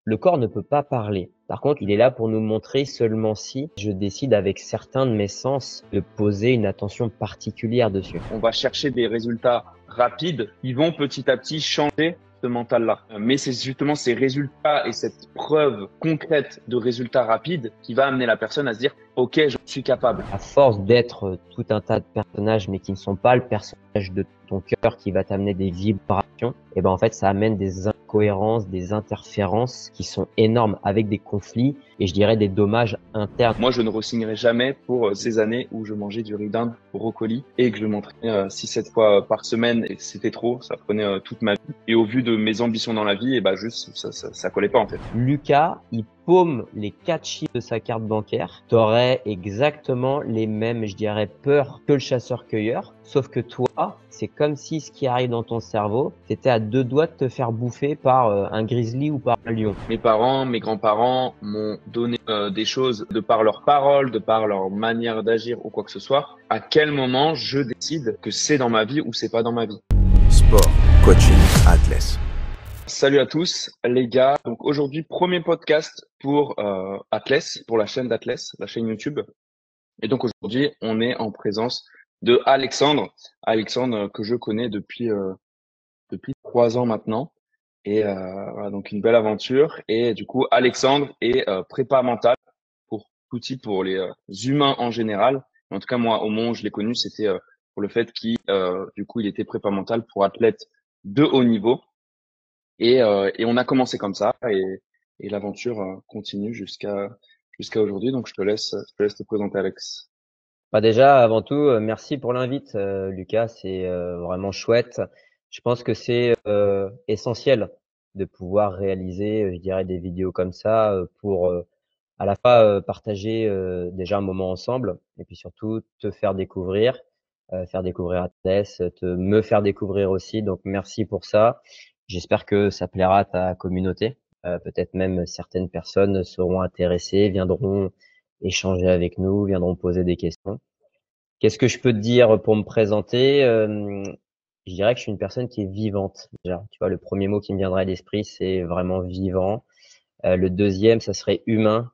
Le corps ne peut pas parler. Par contre, il est là pour nous montrer seulement si je décide avec certains de mes sens de poser une attention particulière dessus. On va chercher des résultats rapides qui vont petit à petit changer ce mental-là. Mais c'est justement ces résultats et cette preuve concrète de résultats rapides qui va amener la personne à se dire « Ok, je suis capable ». À force d'être tout un tas de personnages, mais qui ne sont pas le personnage de ton cœur qui va t'amener des vibrations, et ben en fait, ça amène des incohérences, des interférences qui sont énormes avec des conflits et je dirais des dommages internes. Moi, je ne re-signerai jamais pour ces années où je mangeais du riz d'Inde au brocoli et que je m'entraînais 6-7 fois par semaine et c'était trop, ça prenait toute ma vie. Et au vu de mes ambitions dans la vie, et bah juste, ça collait pas en fait. Lucas, il paume les 4 chiffres de sa carte bancaire. T'aurais exactement les mêmes, je dirais, peurs que le chasseur-cueilleur. Sauf que toi, c'est comme si ce qui arrive dans ton cerveau, t'étais à 2 doigts de te faire bouffer par un grizzly ou par un lion. Mes parents, mes grands-parents m'ont donné des choses de par leurs paroles, de par leur manière d'agir ou quoi que ce soit. À quel moment je décide que c'est dans ma vie ou c'est pas dans ma vie? Sport, coaching, Atlas. Salut à tous les gars. Donc aujourd'hui, premier podcast pour Atlas, pour la chaîne d'Atlas, la chaîne YouTube. Et donc aujourd'hui, on est en présence de Alexandre. Alexandre que je connais depuis 3 ans maintenant. Et voilà, donc une belle aventure. Et du coup, Alexandre est prépa mental pour tout type, pour les humains en général. En tout cas, moi, au moment où je l'ai connu, c'était pour le fait qu'il, du coup, il était prépa mental pour athlètes de haut niveau. Et on a commencé comme ça et l'aventure continue jusqu'à aujourd'hui. Donc je te laisse te présenter, Alex. Bah déjà, avant tout, merci pour l'invite, Lucas. C'est vraiment chouette. Je pense que c'est essentiel de pouvoir réaliser, je dirais, des vidéos comme ça pour à la fois partager déjà un moment ensemble et puis surtout te faire découvrir Atlas, me faire découvrir aussi. Donc merci pour ça. J'espère que ça plaira à ta communauté. Peut-être même certaines personnes seront intéressées, viendront échanger avec nous, viendront poser des questions. Qu'est-ce que je peux te dire pour me présenter? Je dirais que je suis une personne qui est vivante déjà. Tu vois, le premier mot qui me viendrait à l'esprit, c'est vraiment vivant. Le deuxième, ça serait humain.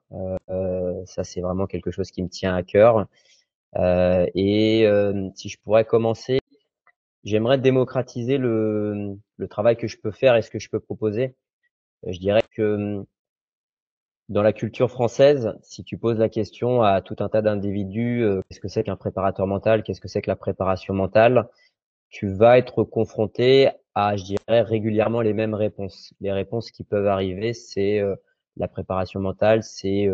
Ça, c'est vraiment quelque chose qui me tient à cœur. Si je pourrais commencer, j'aimerais démocratiser le travail que je peux faire et ce que je peux proposer. Je dirais que dans la culture française, si tu poses la question à tout un tas d'individus, qu'est-ce que c'est qu'un préparateur mental? Qu'est-ce que c'est que la préparation mentale? Tu vas être confronté à, je dirais, régulièrement les mêmes réponses. Les réponses qui peuvent arriver, c'est la préparation mentale, c'est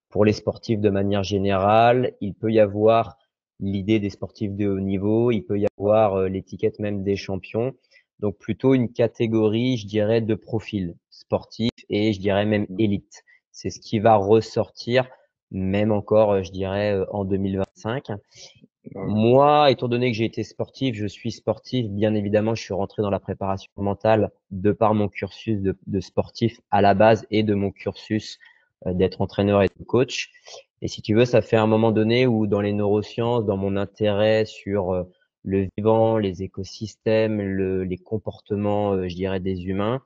pour les sportifs de manière générale. Il peut y avoir l'idée des sportifs de haut niveau, il peut y avoir l'étiquette même des champions. Donc plutôt une catégorie, je dirais, de profil sportif et je dirais même élite. C'est ce qui va ressortir même encore, je dirais, en 2025. Ouais. Moi, étant donné que j'ai été sportif, je suis sportif, bien évidemment, je suis rentré dans la préparation mentale de par mon cursus de sportif à la base et de mon cursus d'être entraîneur et de coach. Et si tu veux, ça fait un moment donné où dans les neurosciences, dans mon intérêt sur le vivant, les écosystèmes, les comportements, je dirais, des humains,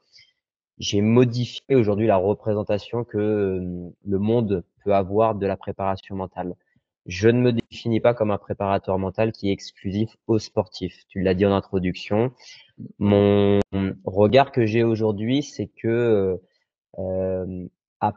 j'ai modifié aujourd'hui la représentation que le monde peut avoir de la préparation mentale. Je ne me définis pas comme un préparateur mental qui est exclusif aux sportifs. Tu l'as dit en introduction. Ouais. Mon regard que j'ai aujourd'hui, c'est que euh, à-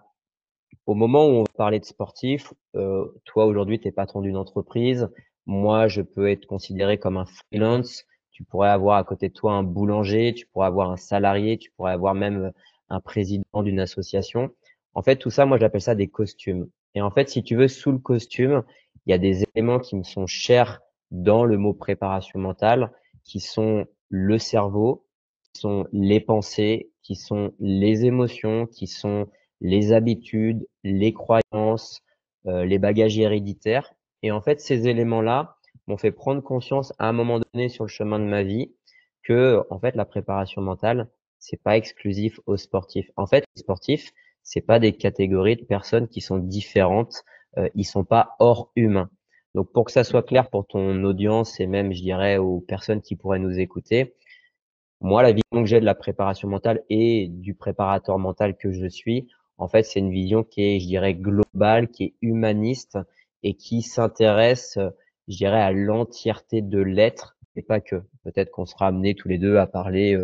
au moment où on va parler de sportifs, toi aujourd'hui, tu es patron d'une entreprise. Moi, je peux être considéré comme un freelance. Tu pourrais avoir à côté de toi un boulanger, tu pourrais avoir un salarié, tu pourrais avoir même un président d'une association. En fait, tout ça, moi, j'appelle ça des costumes. Et en fait, si tu veux, sous le costume, il y a des éléments qui me sont chers dans le mot préparation mentale, qui sont le cerveau, qui sont les pensées, qui sont les émotions, qui sont les habitudes, les croyances, les bagages héréditaires. Et en fait, ces éléments-là m'ont fait prendre conscience à un moment donné sur le chemin de ma vie que, en fait, la préparation mentale, c'est pas exclusif aux sportifs. En fait, les sportifs, c'est pas des catégories de personnes qui sont différentes. Ils sont pas hors humains. Donc, pour que ça soit clair pour ton audience et même, je dirais, aux personnes qui pourraient nous écouter, Moi, la vision que j'ai de la préparation mentale et du préparateur mental que je suis, en fait, c'est une vision qui est, je dirais, globale, qui est humaniste et qui s'intéresse, je dirais, à l'entièreté de l'être et pas que. Peut-être qu'on sera amenés tous les deux à parler,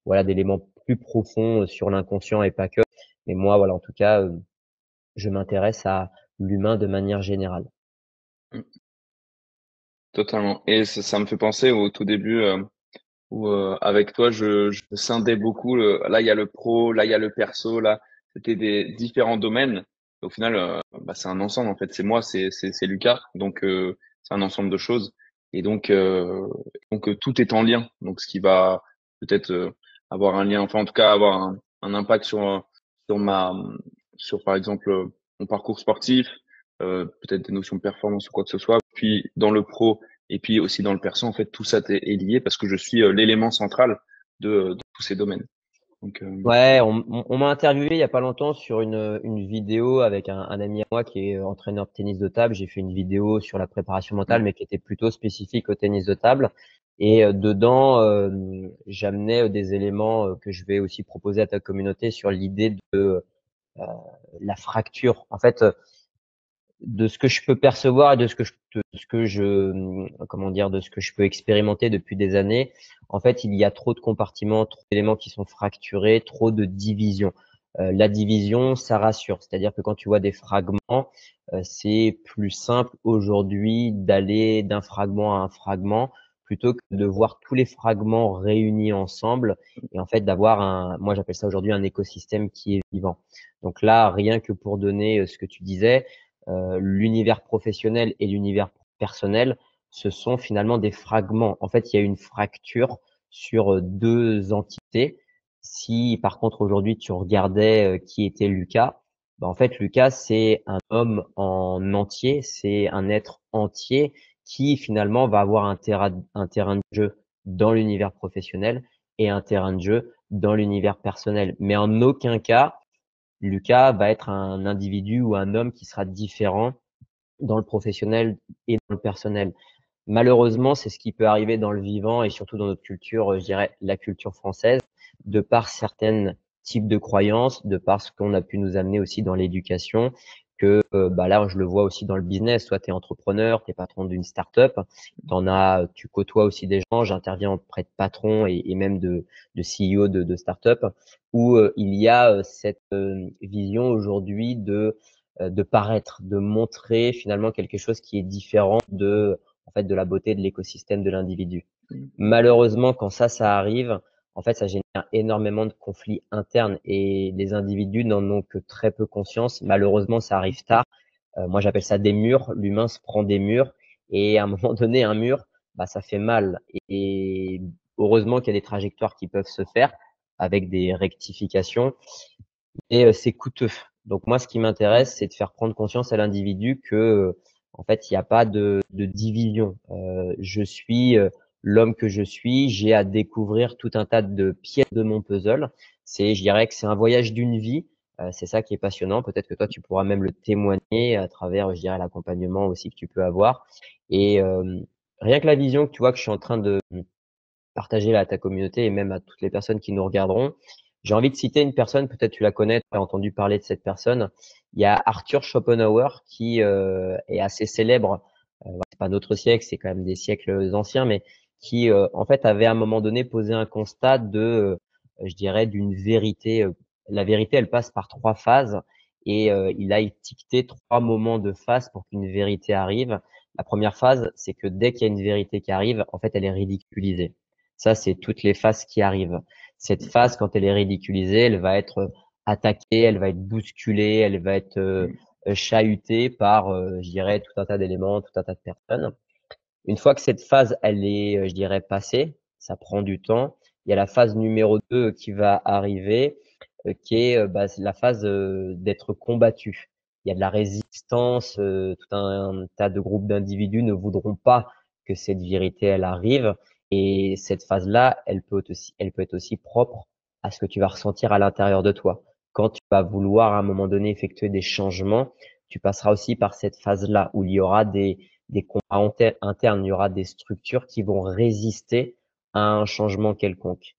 voilà, d'éléments plus profonds sur l'inconscient et pas que. Mais moi, voilà, en tout cas, je m'intéresse à l'humain de manière générale. Mm. Totalement. Et ça me fait penser au tout début où avec toi, je scindais beaucoup. Là, il y a le pro, là, il y a le perso. Là, c'était des différents domaines. Au final, bah, c'est un ensemble en fait. C'est moi, c'est Lucas. Donc, c'est un ensemble de choses. Et donc tout est en lien. Donc, ce qui va peut-être avoir un lien, enfin en tout cas avoir un impact sur ma sur par exemple mon parcours sportif, peut-être des notions de performance ou quoi que ce soit. Puis dans le pro et puis aussi dans le perso, en fait, tout ça est lié parce que je suis l'élément central de tous ces domaines. Donc, Ouais, on m'a interviewé il y a pas longtemps sur une vidéo avec un ami à moi qui est entraîneur de tennis de table. J'ai fait une vidéo sur la préparation mentale, mais qui était plutôt spécifique au tennis de table. Et dedans, j'amenais des éléments que je vais aussi proposer à ta communauté sur l'idée de la fracture. En fait, de ce que je peux percevoir et de ce que comment dire, de ce que je peux expérimenter depuis des années, en fait, il y a trop de compartiments, trop d'éléments qui sont fracturés, trop de divisions. La division, ça rassure. C'est-à-dire que quand tu vois des fragments, c'est plus simple aujourd'hui d'aller d'un fragment à un fragment plutôt que de voir tous les fragments réunis ensemble et en fait d'avoir moi j'appelle ça aujourd'hui un écosystème qui est vivant. Donc là, rien que pour donner ce que tu disais, l'univers professionnel et l'univers personnel, ce sont finalement des fragments. En fait, il y a une fracture sur deux entités. Si par contre aujourd'hui tu regardais qui était Lucas, bah, en fait Lucas c'est un homme en entier, c'est un être entier qui finalement va avoir un terrain de jeu dans l'univers professionnel et un terrain de jeu dans l'univers personnel. Mais en aucun cas Lucas va être un individu ou un homme qui sera différent dans le professionnel et dans le personnel. Malheureusement, c'est ce qui peut arriver dans le vivant et surtout dans notre culture, je dirais la culture française, de par certains types de croyances, de par ce qu'on a pu nous amener aussi dans l'éducation, que bah là, je le vois aussi dans le business. Toi, tu es entrepreneur, tu es patron d'une start-up, tu côtoies aussi des gens, j'interviens auprès de patrons et même de CEO de start-up, où il y a cette vision aujourd'hui de paraître, de montrer finalement quelque chose qui est différent en fait, de la beauté de l'écosystème de l'individu. Malheureusement, quand ça arrive, en fait, ça génère énormément de conflits internes et les individus n'en ont que très peu conscience. Malheureusement, ça arrive tard. Moi, j'appelle ça des murs. L'humain se prend des murs et à un moment donné, un mur, bah, ça fait mal. Et heureusement qu'il y a des trajectoires qui peuvent se faire avec des rectifications et c'est coûteux. Donc moi, ce qui m'intéresse, c'est de faire prendre conscience à l'individu que, en fait, il n'y a pas de division. Je suis l'homme que je suis. J'ai à découvrir tout un tas de pièces de mon puzzle. Je dirais que c'est un voyage d'une vie. C'est ça qui est passionnant. Peut-être que toi, tu pourras même le témoigner à travers, je dirais, l'accompagnement aussi que tu peux avoir. Et rien que la vision que tu vois que je suis en train de partager là à ta communauté et même à toutes les personnes qui nous regarderont. J'ai envie de citer une personne, peut-être tu la connais, tu as entendu parler de cette personne. Il y a Arthur Schopenhauer qui est assez célèbre. C'est pas notre siècle, c'est quand même des siècles anciens, mais qui en fait avait à un moment donné posé un constat je dirais, d'une vérité. La vérité, elle passe par trois phases et il a étiqueté trois moments de phase pour qu'une vérité arrive. La première phase, c'est que dès qu'il y a une vérité qui arrive, en fait, elle est ridiculisée. Ça, c'est toutes les phases qui arrivent. Cette phase, quand elle est ridiculisée, elle va être attaquée, elle va être bousculée, elle va être chahutée par, je dirais, tout un tas d'éléments, tout un tas de personnes. Une fois que cette phase, elle est, je dirais, passée, ça prend du temps. Il y a la phase numéro 2 qui va arriver, qui est bah, c'est la phase d'être combattu. Il y a de la résistance, tout un tas de groupes d'individus ne voudront pas que cette vérité, elle arrive. Et cette phase-là, elle peut être aussi propre à ce que tu vas ressentir à l'intérieur de toi. Quand tu vas vouloir à un moment donné effectuer des changements, tu passeras aussi par cette phase-là où il y aura des combats internes, il y aura des structures qui vont résister à un changement quelconque.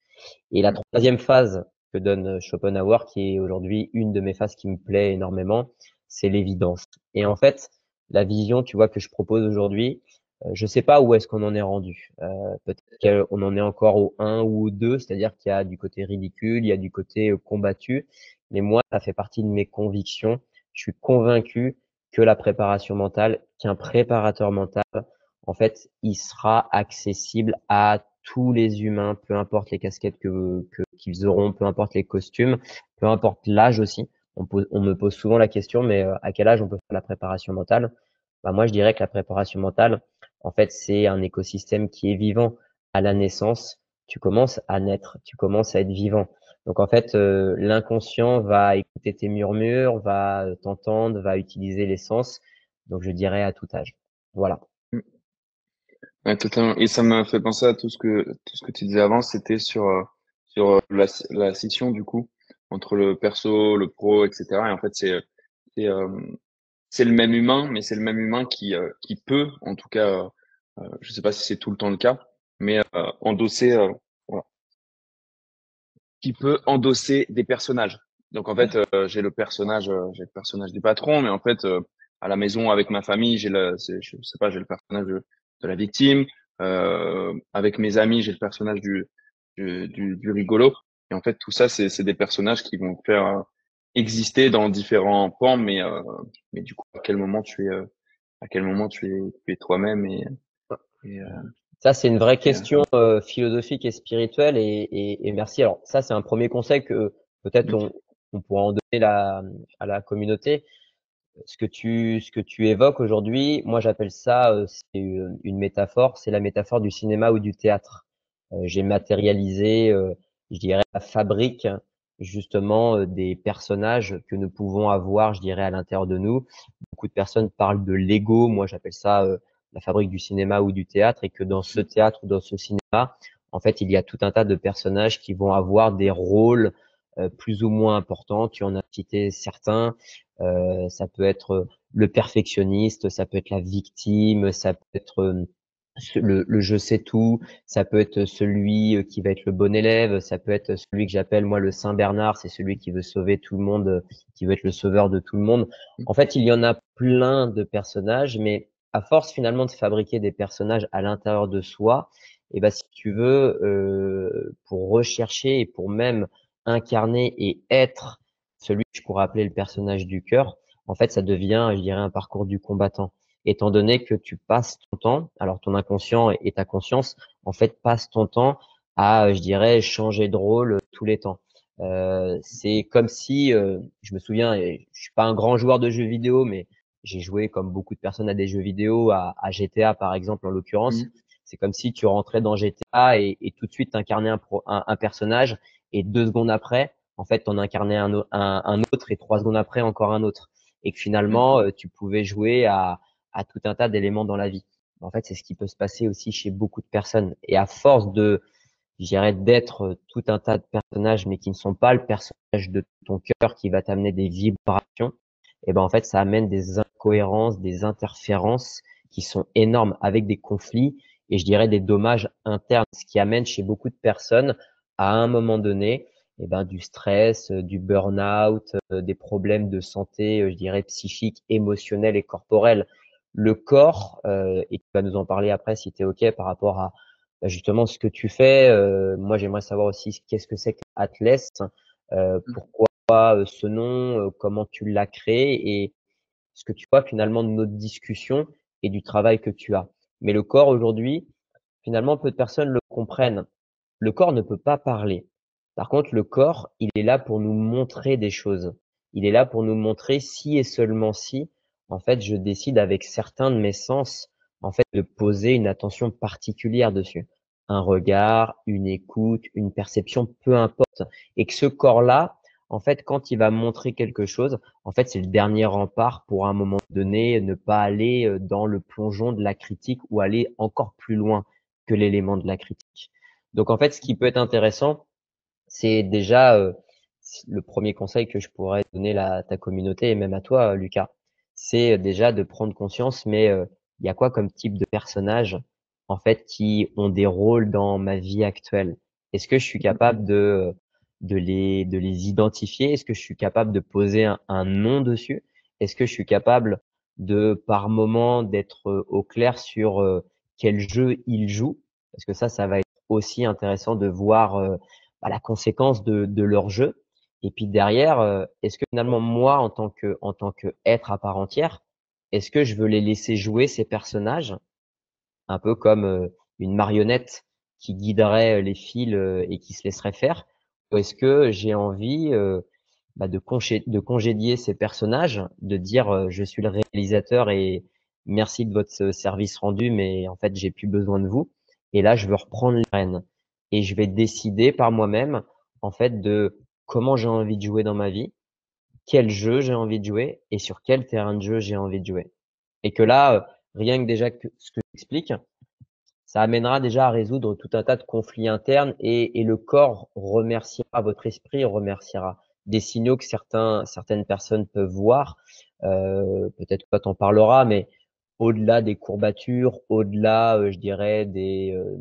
Et la troisième phase que donne Schopenhauer, qui est aujourd'hui une de mes phases qui me plaît énormément, c'est l'évidence. Et en fait, la vision, tu vois, que je propose aujourd'hui, je sais pas où est-ce qu'on en est rendu. Peut-être qu'on en est encore au 1 ou au 2, c'est-à-dire qu'il y a du côté ridicule, il y a du côté combattu. Mais moi, ça fait partie de mes convictions. Je suis convaincu que la préparation mentale, qu'un préparateur mental, en fait, il sera accessible à tous les humains, peu importe les casquettes qu'ils auront, peu importe les costumes, peu importe l'âge aussi. On me pose souvent la question, mais à quel âge on peut faire la préparation mentale? Bah, moi, je dirais que la préparation mentale, en fait, c'est un écosystème qui est vivant. À la naissance, tu commences à naître, tu commences à être vivant. Donc, en fait, l'inconscient va écouter tes murmures, va t'entendre, va utiliser les sens. Donc, je dirais à tout âge. Voilà. Ouais, totalement. Et ça m'a fait penser à tout ce que tu disais avant, c'était la scission du coup entre le perso, le pro, etc. Et en fait, c'est euh, c'est le même humain, mais c'est le même humain qui peut, en tout cas, je sais pas si c'est tout le temps le cas, mais endosser, voilà, qui peut endosser des personnages. Donc en fait, j'ai le personnage du patron, mais en fait, à la maison avec ma famille, je sais pas, j'ai le personnage de la victime. Avec mes amis, j'ai le personnage du rigolo. Et en fait, tout ça, c'est des personnages qui vont faire exister dans différents pans, mais du coup, à quel moment tu es toi-même et, euh, Ça, c'est une vraie et, question philosophique et spirituelle et merci. Alors ça, c'est un premier conseil que peut-être on pourra en donner à la communauté. Ce que tu évoques aujourd'hui, moi j'appelle ça, c'est une métaphore, c'est la métaphore du cinéma ou du théâtre. J'ai matérialisé, je dirais, la fabrique justement des personnages que nous pouvons avoir, je dirais, à l'intérieur de nous. Beaucoup de personnes parlent de l'ego, moi j'appelle ça la fabrique du cinéma ou du théâtre, et que dans ce théâtre ou dans ce cinéma, en fait, il y a tout un tas de personnages qui vont avoir des rôles plus ou moins importants. Tu en as cité certains. Ça peut être le perfectionniste, ça peut être la victime, ça peut être le je sais tout, ça peut être celui qui va être le bon élève, ça peut être celui que j'appelle moi le Saint Bernard, c'est celui qui veut sauver tout le monde, qui veut être le sauveur de tout le monde. En fait, il y en a plein de personnages, mais à force finalement de fabriquer des personnages à l'intérieur de soi, et ben si tu veux, pour rechercher et pour même incarner et être celui que je pourrais appeler le personnage du cœur, en fait, ça devient, je dirais, un parcours du combattant. Étant donné que tu passes ton temps, alors ton inconscient et ta conscience, en fait, passent ton temps à, je dirais, changer de rôle tous les temps. C'est comme si, je me souviens, et je suis pas un grand joueur de jeux vidéo, mais j'ai joué comme beaucoup de personnes à des jeux vidéo, à GTA par exemple en l'occurrence. C'est comme si tu rentrais dans GTA et tout de suite t'incarnais un personnage et 2 secondes après, en fait, t'en incarnais un autre et 3 secondes après encore un autre. Et que finalement, tu pouvais jouer à tout un tas d'éléments dans la vie. En fait, c'est ce qui peut se passer aussi chez beaucoup de personnes. Et à force de, je dirais, d'être tout un tas de personnages, mais qui ne sont pas le personnage de ton cœur qui va t'amener des vibrations, et ben en fait, ça amène des incohérences, des interférences qui sont énormes avec des conflits et je dirais des dommages internes, ce qui amène chez beaucoup de personnes à un moment donné, et ben du stress, du burn-out, des problèmes de santé, je dirais psychique, émotionnel et corporel. Le corps, et tu vas nous en parler après si tu es OK par rapport à bah, justement ce que tu fais. Moi, j'aimerais savoir aussi qu'est-ce que c'est que Atlas, pourquoi ce nom, comment tu l'as créé et ce que tu vois finalement de notre discussion et du travail que tu as. Mais le corps aujourd'hui, finalement, peu de personnes le comprennent. Le corps ne peut pas parler. Par contre, le corps, il est là pour nous montrer des choses. Il est là pour nous montrer si et seulement si, en fait, je décide avec certains de mes sens, en fait, de poser une attention particulière dessus. Un regard, une écoute, une perception, peu importe. Et que ce corps-là, en fait, quand il va montrer quelque chose, en fait, c'est le dernier rempart pour à un moment donné ne pas aller dans le plongeon de la critique ou aller encore plus loin que l'élément de la critique. Donc en fait, ce qui peut être intéressant, c'est déjà le premier conseil que je pourrais donner à ta communauté et même à toi, Lucas, c'est déjà de prendre conscience, mais il y a quoi comme type de personnages en fait qui ont des rôles dans ma vie actuelle? Est-ce que je suis capable de les identifier? Est-ce que je suis capable de poser un nom dessus? Est-ce que je suis capable de, par moment, d'être au clair sur quel jeu ils jouent? Parce que ça va être aussi intéressant de voir la conséquence de leur jeu. Et puis derrière, est-ce que finalement moi, en tant que être à part entière, est-ce que je veux les laisser jouer ces personnages un peu comme une marionnette qui guiderait les fils et qui se laisserait faire? Ou est-ce que j'ai envie de congédier ces personnages, de dire je suis le réalisateur et merci de votre service rendu, mais en fait j'ai plus besoin de vous. Et là je veux reprendre les rênes et je vais décider par moi-même en fait de comment j'ai envie de jouer dans ma vie, quel jeu j'ai envie de jouer et sur quel terrain de jeu j'ai envie de jouer. Et que là, rien que déjà que ce que j'explique, ça amènera déjà à résoudre tout un tas de conflits internes et le corps remerciera, votre esprit remerciera. Des signaux que certaines personnes peuvent voir, peut-être que toi t'en parleras, mais au-delà des courbatures, au-delà, je dirais de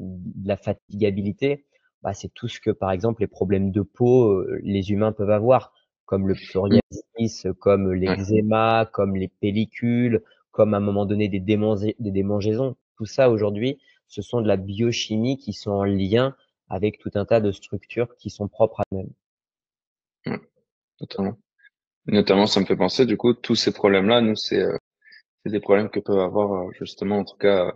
la fatigabilité, c'est tout ce que, par exemple, les problèmes de peau, les humains peuvent avoir, comme le Mm. psoriasis, comme Ouais, l'eczéma, comme les pellicules, comme à un moment donné des démangeaisons. Tout ça aujourd'hui, ce sont de la biochimie qui sont en lien avec tout un tas de structures qui sont propres à elles-mêmes. ouais, totalement. Notamment, ça me fait penser, du coup, tous ces problèmes-là, nous, c'est des problèmes que peuvent avoir, justement, en tout cas,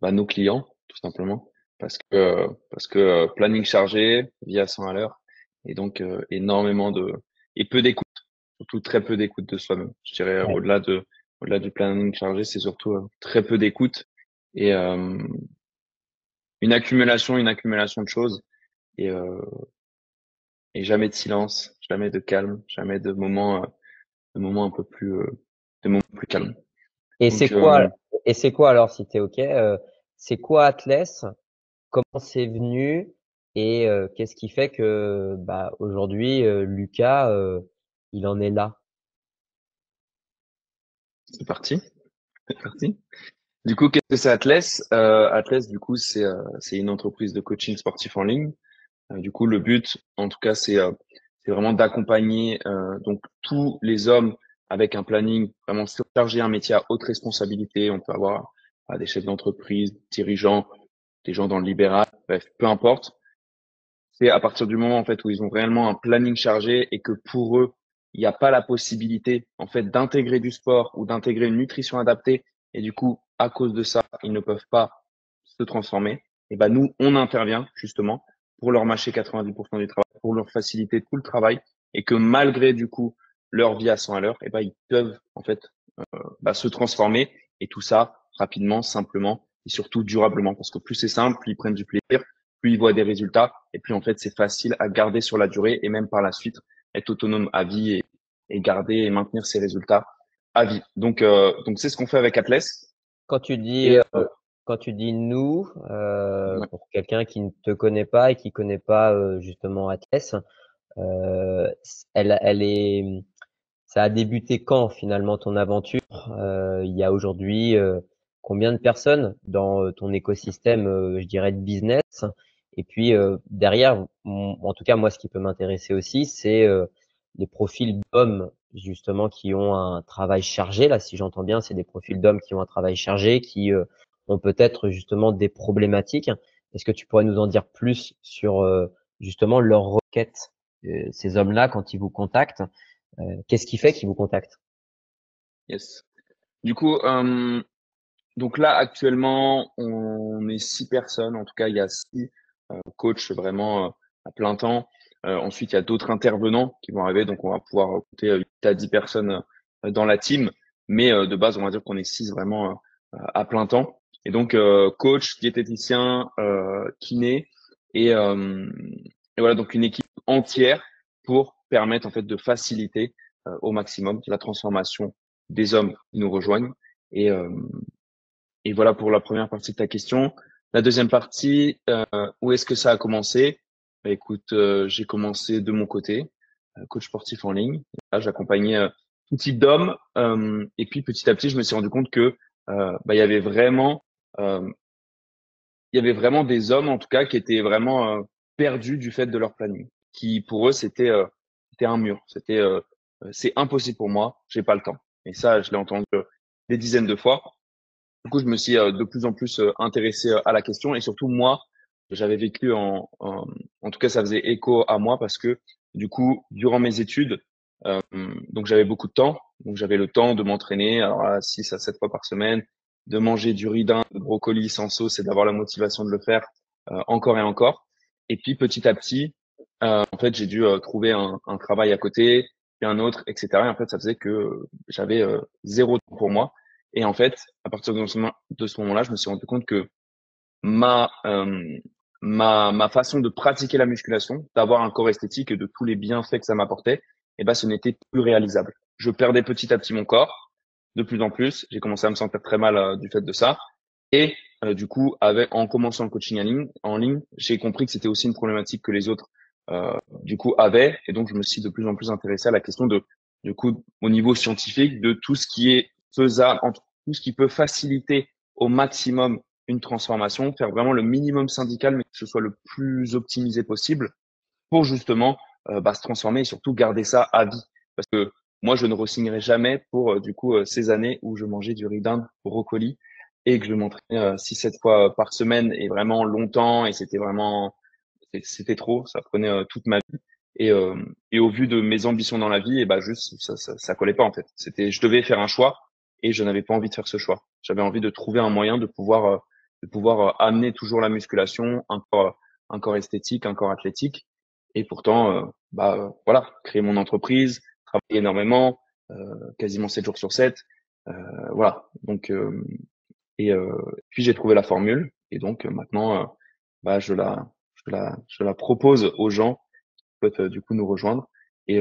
nos clients, tout simplement. Parce que planning chargé, vie à 100 à l'heure, et donc énormément et peu d'écoute, surtout très peu d'écoute de soi-même. Je dirais Ouais. au-delà du planning chargé, c'est surtout très peu d'écoute et une accumulation de choses et, euh, et jamais de silence, jamais de calme, jamais de moments un peu plus, de moments plus calmes. Et Donc, c'est quoi alors, si tu es OK, c'est quoi Atlas? Comment c'est venu? Et qu'est-ce qui fait que, aujourd'hui, Lucas, il en est là? c'est parti, c'est parti. Du coup, qu'est-ce que c'est Atlas? Atlas, du coup, c'est une entreprise de coaching sportif en ligne. Du coup, le but, en tout cas, c'est vraiment d'accompagner donc tous les hommes avec un planning vraiment surchargé, un métier à haute responsabilité. On peut avoir des chefs d'entreprise, dirigeants, des gens dans le libéral, bref, peu importe. C'est à partir du moment en fait où ils ont réellement un planning chargé et que pour eux, il n'y a pas la possibilité en fait d'intégrer du sport ou d'intégrer une nutrition adaptée et du coup, à cause de ça, ils ne peuvent pas se transformer. Et ben nous, on intervient justement pour leur mâcher 90% du travail, pour leur faciliter tout le travail et que malgré du coup leur vie à 100 à l'heure, et ben ils peuvent en fait se transformer et tout ça rapidement, simplement et surtout durablement parce que plus c'est simple, plus ils prennent du plaisir, plus ils voient des résultats et plus en fait c'est facile à garder sur la durée et même par la suite être autonome à vie et garder et maintenir ses résultats à vie. Donc c'est ce qu'on fait avec Atlas. Quand tu dis, Et quand tu dis «nous», ouais, pour quelqu'un qui ne te connaît pas et qui connaît pas, justement Atlas, elle est ça a débuté quand finalement ton aventure? Il y a aujourd'hui, combien de personnes dans, ton écosystème, je dirais de business? Et puis, derrière, en tout cas moi ce qui peut m'intéresser aussi, c'est, les profils d'hommes justement qui ont un travail chargé. Là, si j'entends bien, c'est des profils d'hommes qui ont un travail chargé, qui, ont peut-être justement des problématiques. Est-ce que tu pourrais nous en dire plus sur, justement leurs requêtes, ces hommes-là quand ils vous contactent? Qu'est-ce qui fait qu'ils vous contactent? yes. Du coup, donc là actuellement, on est 6 personnes. En tout cas, il y a 6 coachs vraiment à plein temps. Ensuite, il y a d'autres intervenants qui vont arriver. Donc, on va pouvoir compter 8 à 10 personnes dans la team. Mais de base, on va dire qu'on est 6 vraiment à plein temps. Et donc, coach, diététicien, kiné et, euh, et voilà, donc une équipe entière pour permettre en fait de faciliter au maximum la transformation des hommes qui nous rejoignent. Et, euh, et voilà pour la première partie de ta question. La deuxième partie, où est-ce que ça a commencé? Bah, écoute, j'ai commencé de mon côté, coach sportif en ligne. Là, j'accompagnais tout type d'hommes. Et puis petit à petit, je me suis rendu compte que il y avait vraiment, il y avait vraiment des hommes en tout cas qui étaient vraiment perdus du fait de leur planning, qui pour eux c'était un mur, c'est impossible pour moi, j'ai pas le temps. Et ça, je l'ai entendu des dizaines de fois. Du coup, je me suis de plus en plus intéressé à la question et surtout moi, j'avais vécu en tout cas, ça faisait écho à moi parce que du coup, durant mes études, donc j'avais beaucoup de temps, donc j'avais le temps de m'entraîner alors à 6 à 7 fois par semaine, de manger du riz d'un, de brocoli sans sauce et d'avoir la motivation de le faire encore et encore. Et puis petit à petit, en fait, j'ai dû trouver un travail à côté, puis un autre, etc. Et en fait, ça faisait que j'avais zéro temps pour moi. Et en fait, à partir de ce moment-là, je me suis rendu compte que ma, euh, ma façon de pratiquer la musculation, d'avoir un corps esthétique et de tous les bienfaits que ça m'apportait, eh ben, ce n'était plus réalisable. Je perdais petit à petit mon corps, de plus en plus. J'ai commencé à me sentir très mal du fait de ça. Et du coup, en commençant le coaching en ligne, j'ai compris que c'était aussi une problématique que les autres, du coup, avaient. Et donc, je me suis de plus en plus intéressé à la question du coup, au niveau scientifique, de tout ce qui est faisable, tout ce qui peut faciliter au maximum une transformation, faire vraiment le minimum syndical, mais que ce soit le plus optimisé possible pour justement se transformer et surtout garder ça à vie. Parce que moi, je ne re-signerai jamais pour du coup ces années où je mangeais du riz d'Inde, brocoli et que je m'entraînais 6-7 fois par semaine et vraiment longtemps et c'était trop, ça prenait toute ma vie. Et, euh, et au vu de mes ambitions dans la vie, et bah juste ça collait pas en fait. Je devais faire un choix et je n'avais pas envie de faire ce choix. J'avais envie de trouver un moyen de pouvoir amener toujours la musculation, un corps esthétique, un corps athlétique. Et pourtant, voilà, créer mon entreprise, travailler énormément, quasiment 7 jours sur 7. Voilà. Donc puis j'ai trouvé la formule et donc maintenant, je la propose aux gens qui peuvent du coup nous rejoindre et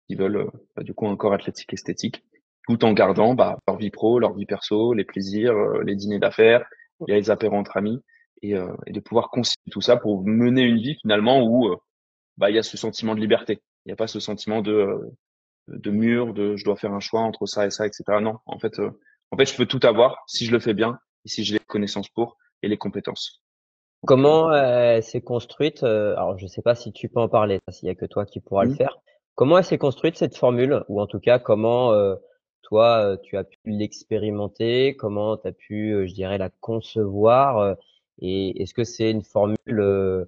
qui veulent du coup un corps athlétique esthétique, tout en gardant leur vie pro, leur vie perso, les plaisirs, les dîners d'affaires, les apéros entre amis et de pouvoir concilier tout ça pour mener une vie finalement où il y a ce sentiment de liberté. Il n'y a pas ce sentiment de mur, de je dois faire un choix entre ça et ça, etc. Non, en fait, je peux tout avoir si je le fais bien et si j'ai les connaissances pour et les compétences. Donc, Comment elle s'est construite, alors je sais pas si tu peux en parler, parce qu'il y a que toi qui pourras le hmm. faire. Comment elle s'est construite cette formule? Ou en tout cas, comment toi, tu as pu l'expérimenter? Comment tu as pu, je dirais, la concevoir? Et est-ce que c'est une formule,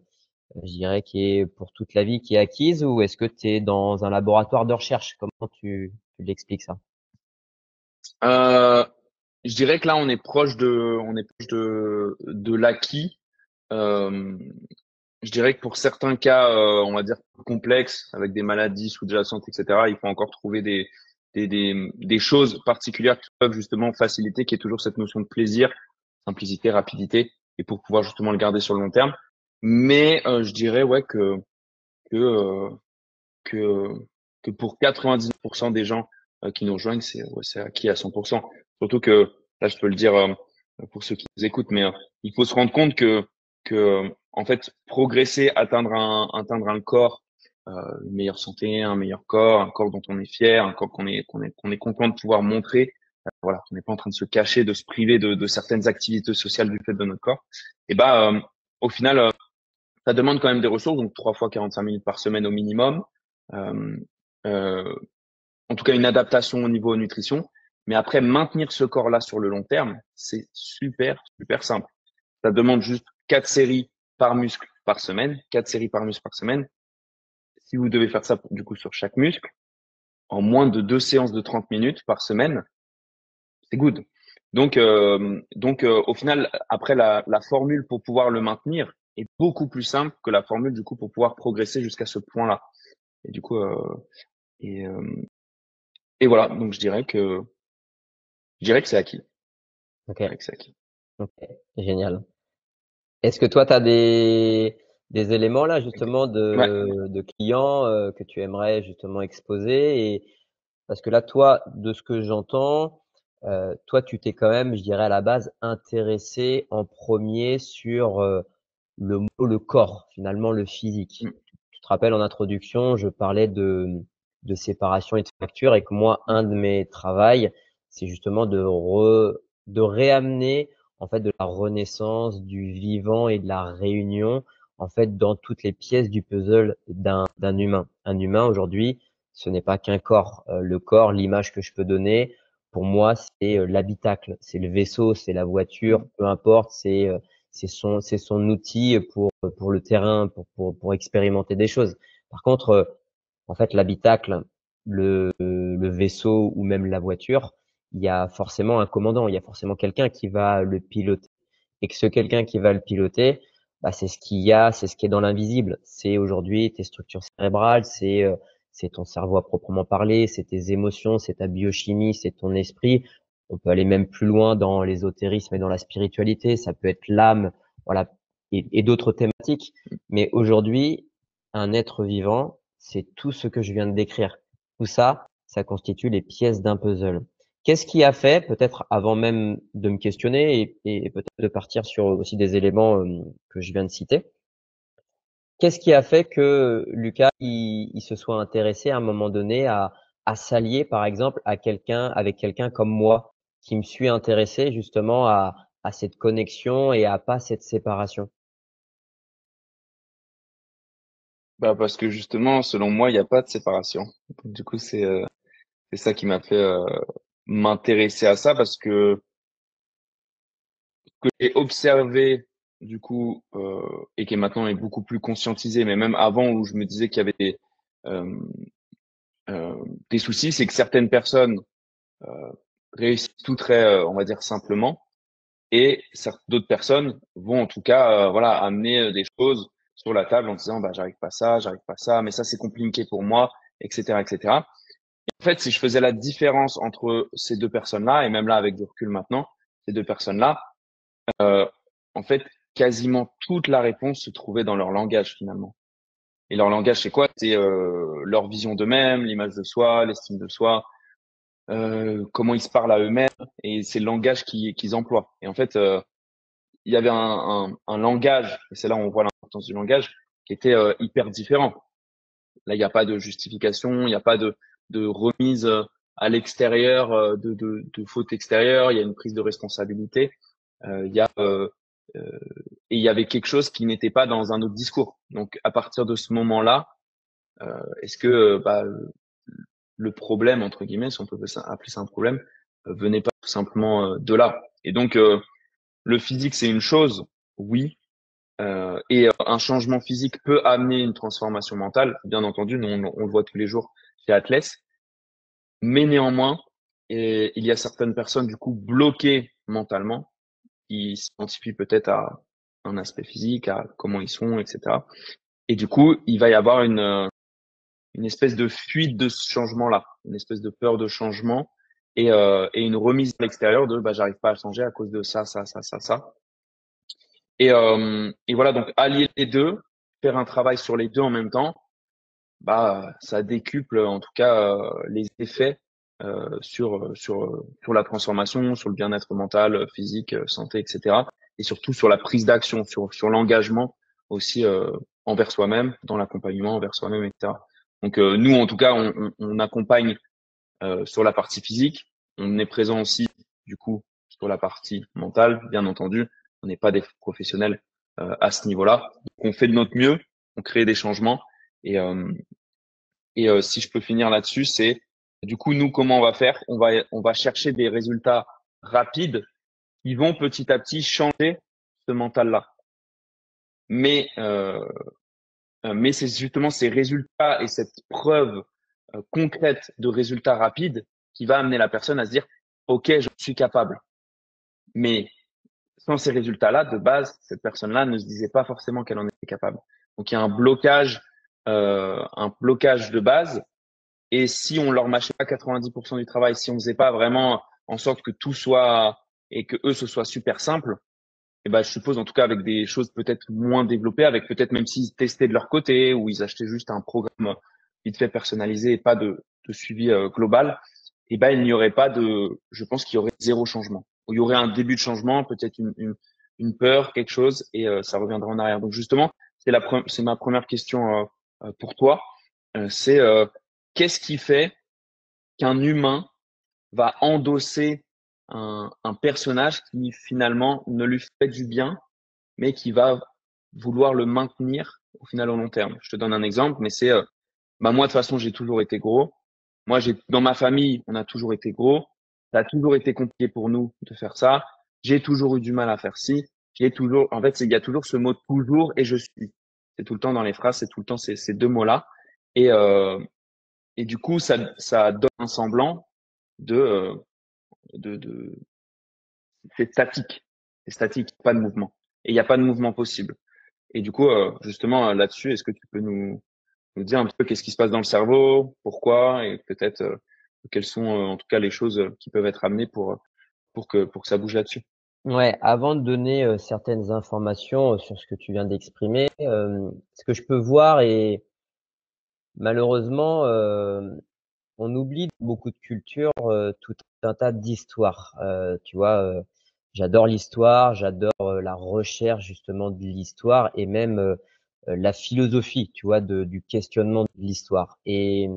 je dirais, qui est pour toute la vie, qui est acquise? Ou est-ce que tu es dans un laboratoire de recherche? Comment tu l'expliques ça? Euh, je dirais que là, on est proche de l'acquis. Euh, je dirais que pour certains cas, on va dire complexes, avec des maladies sous-jacentes, etc., il faut encore trouver des choses particulières qui peuvent justement faciliter, qui est toujours cette notion de plaisir, simplicité, rapidité, et pour pouvoir justement le garder sur le long terme. Mais je dirais ouais que euh, que que pour 99% des gens qui nous rejoignent, c'est acquis à 100%. Surtout que là, je peux le dire pour ceux qui nous écoutent, mais il faut se rendre compte que en fait progresser, atteindre un corps, une meilleure santé, un meilleur corps, un corps dont on est fier, un corps qu'on est content de pouvoir montrer. Voilà, on n'est pas en train de se cacher, de se priver de certaines activités sociales du fait de notre corps. Et au final, ça demande quand même des ressources, donc 3 fois 45 minutes par semaine au minimum. Euh, euh, en tout cas, une adaptation au niveau nutrition. Mais après, maintenir ce corps-là sur le long terme, c'est super simple. Ça demande juste 4 séries par muscle par semaine, 4 séries par muscle par semaine. Si vous devez faire ça, du coup, sur chaque muscle, en moins de 2 séances de 30 minutes par semaine, c'est good. Au final, après, la formule pour pouvoir le maintenir est beaucoup plus simple que la formule, du coup, pour pouvoir progresser jusqu'à ce point-là. Et du coup, et, euh, et voilà. Donc, je dirais que c'est acquis. Ok, Je dirais que c'est acquis. ok, génial. Est-ce que toi, tu as des éléments là justement Ouais. de clients que tu aimerais justement exposer? Et parce que là, toi, de ce que j'entends, toi, tu t'es quand même, je dirais à la base, intéressé en premier sur le corps, finalement le physique. Mm. Tu te rappelles en introduction, je parlais de séparation et de fracture et que moi, un de mes travails, c'est justement de réamener en fait de la renaissance, du vivant et de la réunion en fait, dans toutes les pièces du puzzle d'un humain. Un humain, aujourd'hui, ce n'est pas qu'un corps. Le corps, l'image que je peux donner, pour moi, c'est l'habitacle, c'est le vaisseau, c'est la voiture, peu importe, c'est son outil pour le terrain, pour expérimenter des choses. Par contre, en fait, l'habitacle, le vaisseau ou même la voiture, il y a forcément un commandant, il y a forcément quelqu'un qui va le piloter. Et que ce quelqu'un qui va le piloter, bah, c'est ce qu'il y a, c'est ce qui est dans l'invisible. C'est aujourd'hui tes structures cérébrales, c'est ton cerveau à proprement parler, c'est tes émotions, c'est ta biochimie, c'est ton esprit. On peut aller même plus loin dans l'ésotérisme et dans la spiritualité. Ça peut être l'âme, voilà, et d'autres thématiques. Mais aujourd'hui, un être vivant, c'est tout ce que je viens de décrire. Tout ça, ça constitue les pièces d'un puzzle. Qu'est-ce qui a fait, peut-être avant même de me questionner et peut-être de partir sur aussi des éléments que je viens de citer, qu'est-ce qui a fait que Lucas il se soit intéressé à un moment donné à s'allier, par exemple, avec quelqu'un comme moi, qui me suis intéressé justement à cette connexion et à pas cette séparation? Bah, parce que justement, selon moi, il n'y a pas de séparation. Donc, du coup, c'est ça qui m'a fait m'intéresser à ça parce que j'ai observé du coup et qui maintenant est beaucoup plus conscientisé, mais même avant où je me disais qu'il y avait euh, euh, des soucis, c'est que certaines personnes réussissent tout très, on va dire simplement, et d'autres personnes vont en tout cas, voilà, amener des choses sur la table en disant, bah j'arrive pas à ça, mais ça c'est compliqué pour moi, etc., etc. En fait, si je faisais la différence entre ces deux personnes-là, et même là avec du recul maintenant, ces deux personnes-là, euh, en fait, quasiment toute la réponse se trouvait dans leur langage finalement. Et leur langage, c'est quoi? C'est leur vision d'eux-mêmes, l'image de soi, l'estime de soi, comment ils se parlent à eux-mêmes, et c'est le langage qu'ils emploient. Et en fait, il y avait un langage, et c'est là où on voit l'importance du langage, qui était hyper différent. Là, il n'y a pas de justification, il n'y a pas de remise à l'extérieur, de faute extérieure, il y a une prise de responsabilité. Il y a euh, et il y avait quelque chose qui n'était pas dans un autre discours. Donc à partir de ce moment-là, est-ce que bah, le problème entre guillemets, si on peut appeler ça un problème, venait pas tout simplement de là. Et donc le physique c'est une chose, oui, et un changement physique peut amener une transformation mentale, bien entendu, nous, on le voit tous les jours chez Atlas, mais néanmoins, il y a certaines personnes du coup bloquées mentalement qui s'identifient peut-être à un aspect physique, à comment ils sont, etc. Et du coup, il va y avoir une espèce de fuite de ce changement-là, une espèce de peur de changement et une remise à l'extérieur de bah j'arrive pas à changer à cause de ça, ça, ça, ça, ça. Et voilà, donc allier les deux, faire un travail sur les deux en même temps, bah ça décuple en tout cas les effets sur la transformation, sur le bien-être mental, physique, santé, etc. Et surtout sur la prise d'action, sur l'engagement aussi envers soi-même, dans l'accompagnement envers soi-même, etc. Donc nous, en tout cas, on accompagne sur la partie physique. On est présent aussi, du coup, sur la partie mentale, bien entendu. On n'est pas des professionnels à ce niveau-là. Donc, on fait de notre mieux, on crée des changements. Et, euh, et si je peux finir là-dessus, c'est du coup, nous, comment on va faire? On va chercher des résultats rapides qui vont petit à petit changer ce mental-là. Mais, euh, mais c'est justement ces résultats et cette preuve concrète de résultats rapides qui va amener la personne à se dire, OK, je suis capable. Mais sans ces résultats-là, de base, cette personne-là ne se disait pas forcément qu'elle en était capable. Donc il y a un blocage de base. Et si on leur mâchait pas 90% du travail, si on faisait pas vraiment en sorte que tout soit et que eux ce soit super simple, et ben je suppose en tout cas avec des choses peut-être moins développées, avec peut-être même s'ils testaient de leur côté ou ils achetaient juste un programme vite fait personnalisé et pas de suivi global, et ben il n'y aurait pas je pense qu'il y aurait zéro changement. Ou il y aurait un début de changement, peut-être une peur, quelque chose, et ça reviendra en arrière. Donc justement, c'est ma première question pour toi. C'est qu'est-ce qui fait qu'un humain va endosser un personnage qui finalement ne lui fait du bien, mais qui va vouloir le maintenir au final au long terme. Je te donne un exemple, mais c'est, bah moi de toute façon j'ai toujours été gros. Moi j'ai dans ma famille on a toujours été gros. Ça a toujours été compliqué pour nous de faire ça. J'ai toujours eu du mal à faire ci. J'ai toujours, en fait, il y a toujours ce mot toujours et je suis. C'est tout le temps dans les phrases, c'est tout le temps ces deux mots-là. Et, euh, et du coup, ça donne un semblant de, de, c'est statique. C'est statique, pas de mouvement. Et il n'y a pas de mouvement possible. Et du coup, justement, là-dessus, est-ce que tu peux nous dire un petit peu qu'est-ce qui se passe dans le cerveau, pourquoi, et peut-être quelles sont en tout cas les choses qui peuvent être amenées pour que ça bouge là-dessus. Ouais, avant de donner certaines informations sur ce que tu viens d'exprimer, ce que je peux voir et malheureusement, on oublie dans beaucoup de cultures tout un tas d'histoires. Tu vois, j'adore l'histoire, j'adore la recherche justement de l'histoire et même la philosophie, tu vois, du questionnement de l'histoire. Et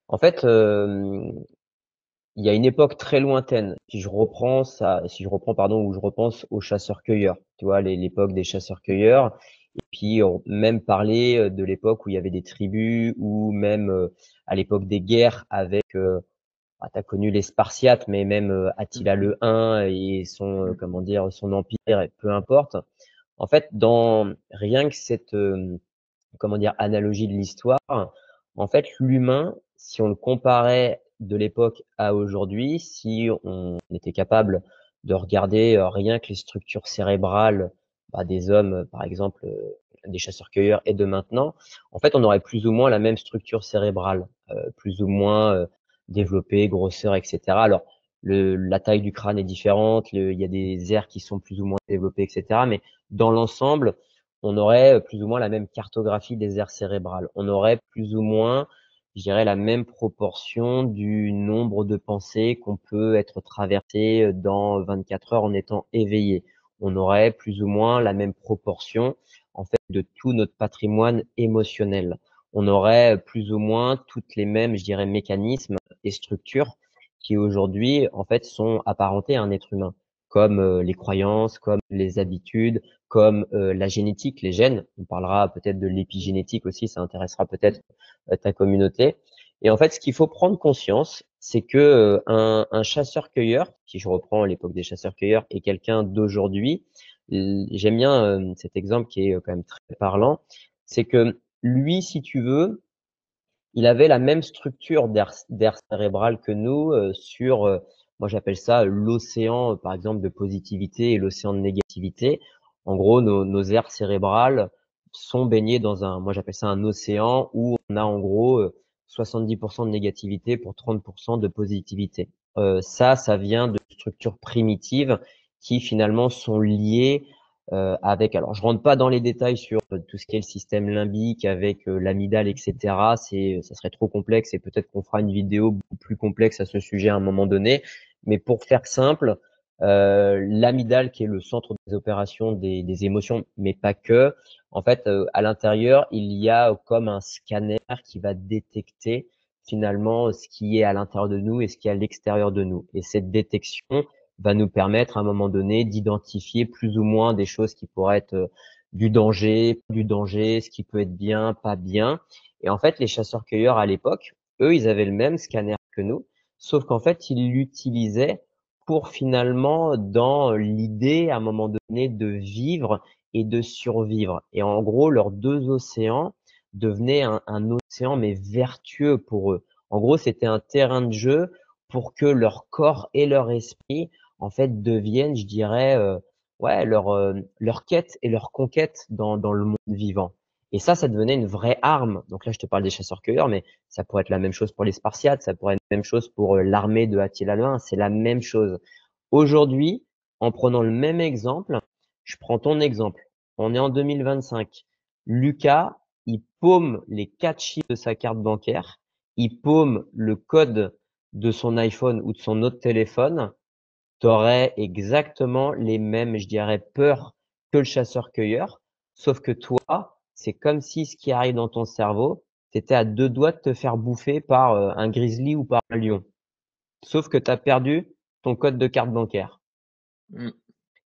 en fait, il y a une époque très lointaine. Si je reprends, pardon, où je repense aux chasseurs-cueilleurs. Tu vois, l'époque des chasseurs-cueilleurs. Et puis, même parler de l'époque où il y avait des tribus, ou même à l'époque des guerres avec, t'as connu les Spartiates, mais même Attila Mhm. le Hun et son, Mhm. comment dire, son empire, et peu importe. En fait, dans rien que cette, comment dire, analogie de l'histoire. En fait, l'humain, si on le comparait de l'époque à aujourd'hui, si on était capable de regarder rien que les structures cérébrales des hommes, par exemple, des chasseurs-cueilleurs et de maintenant, en fait, on aurait plus ou moins la même structure cérébrale, plus ou moins développée, grosseur, etc. Alors, la taille du crâne est différente, il y a des aires qui sont plus ou moins développées, etc. Mais dans l'ensemble, on aurait plus ou moins la même cartographie des aires cérébrales. On aurait plus ou moins, je dirais, la même proportion du nombre de pensées qu'on peut être traversé dans 24 heures en étant éveillé. On aurait plus ou moins la même proportion, en fait, de tout notre patrimoine émotionnel. On aurait plus ou moins toutes les mêmes, je dirais, mécanismes et structures qui aujourd'hui, en fait, sont apparentés à un être humain, comme les croyances, comme les habitudes, comme la génétique, les gènes. On parlera peut-être de l'épigénétique aussi, ça intéressera peut-être ta communauté. Et en fait, ce qu'il faut prendre conscience, c'est que un chasseur-cueilleur, si je reprends l'époque des chasseurs-cueilleurs, et quelqu'un d'aujourd'hui, j'aime bien cet exemple qui est quand même très parlant, c'est que lui, si tu veux, il avait la même structure d'air cérébral que nous sur, moi j'appelle ça l'océan, par exemple, de positivité et l'océan de négativité. En gros, nos aires cérébrales sont baignées dans moi j'appelle ça un océan où on a en gros 70% de négativité pour 30% de positivité. Ça vient de structures primitives qui finalement sont liées avec, alors je rentre pas dans les détails sur tout ce qui est le système limbique avec l'amygdale, etc. Ça serait trop complexe et peut-être qu'on fera une vidéo beaucoup plus complexe à ce sujet à un moment donné. Mais pour faire simple, l'amygdale qui est le centre des opérations des émotions, mais pas que. En fait, à l'intérieur, il y a comme un scanner qui va détecter finalement ce qui est à l'intérieur de nous et ce qui est à l'extérieur de nous. Et cette détection va nous permettre à un moment donné d'identifier plus ou moins des choses qui pourraient être du danger, ce qui peut être bien, pas bien. Et en fait, les chasseurs-cueilleurs à l'époque, eux, ils avaient le même scanner que nous, sauf qu'en fait, ils l'utilisaient pour finalement, dans l'idée, à un moment donné, de vivre et de survivre. Et en gros, leurs deux océans devenaient un océan, mais vertueux pour eux. En gros, c'était un terrain de jeu pour que leur corps et leur esprit en fait, deviennent, je dirais, ouais, leur quête et leur conquête dans le monde vivant. Et ça devenait une vraie arme. Donc là, je te parle des chasseurs-cueilleurs, mais ça pourrait être la même chose pour les Spartiates, ça pourrait être la même chose pour l'armée de Attila le Hun, c'est la même chose. Aujourd'hui, en prenant le même exemple, je prends ton exemple. On est en 2025. Lucas, il paume les 4 chiffres de sa carte bancaire, il paume le code de son iPhone ou de son autre téléphone, tu aurais exactement les mêmes, je dirais, peurs que le chasseur-cueilleur, sauf que toi, c'est comme si ce qui arrive dans ton cerveau, tu étais à 2 doigts de te faire bouffer par un grizzly ou par un lion. Sauf que tu as perdu ton code de carte bancaire. Mm.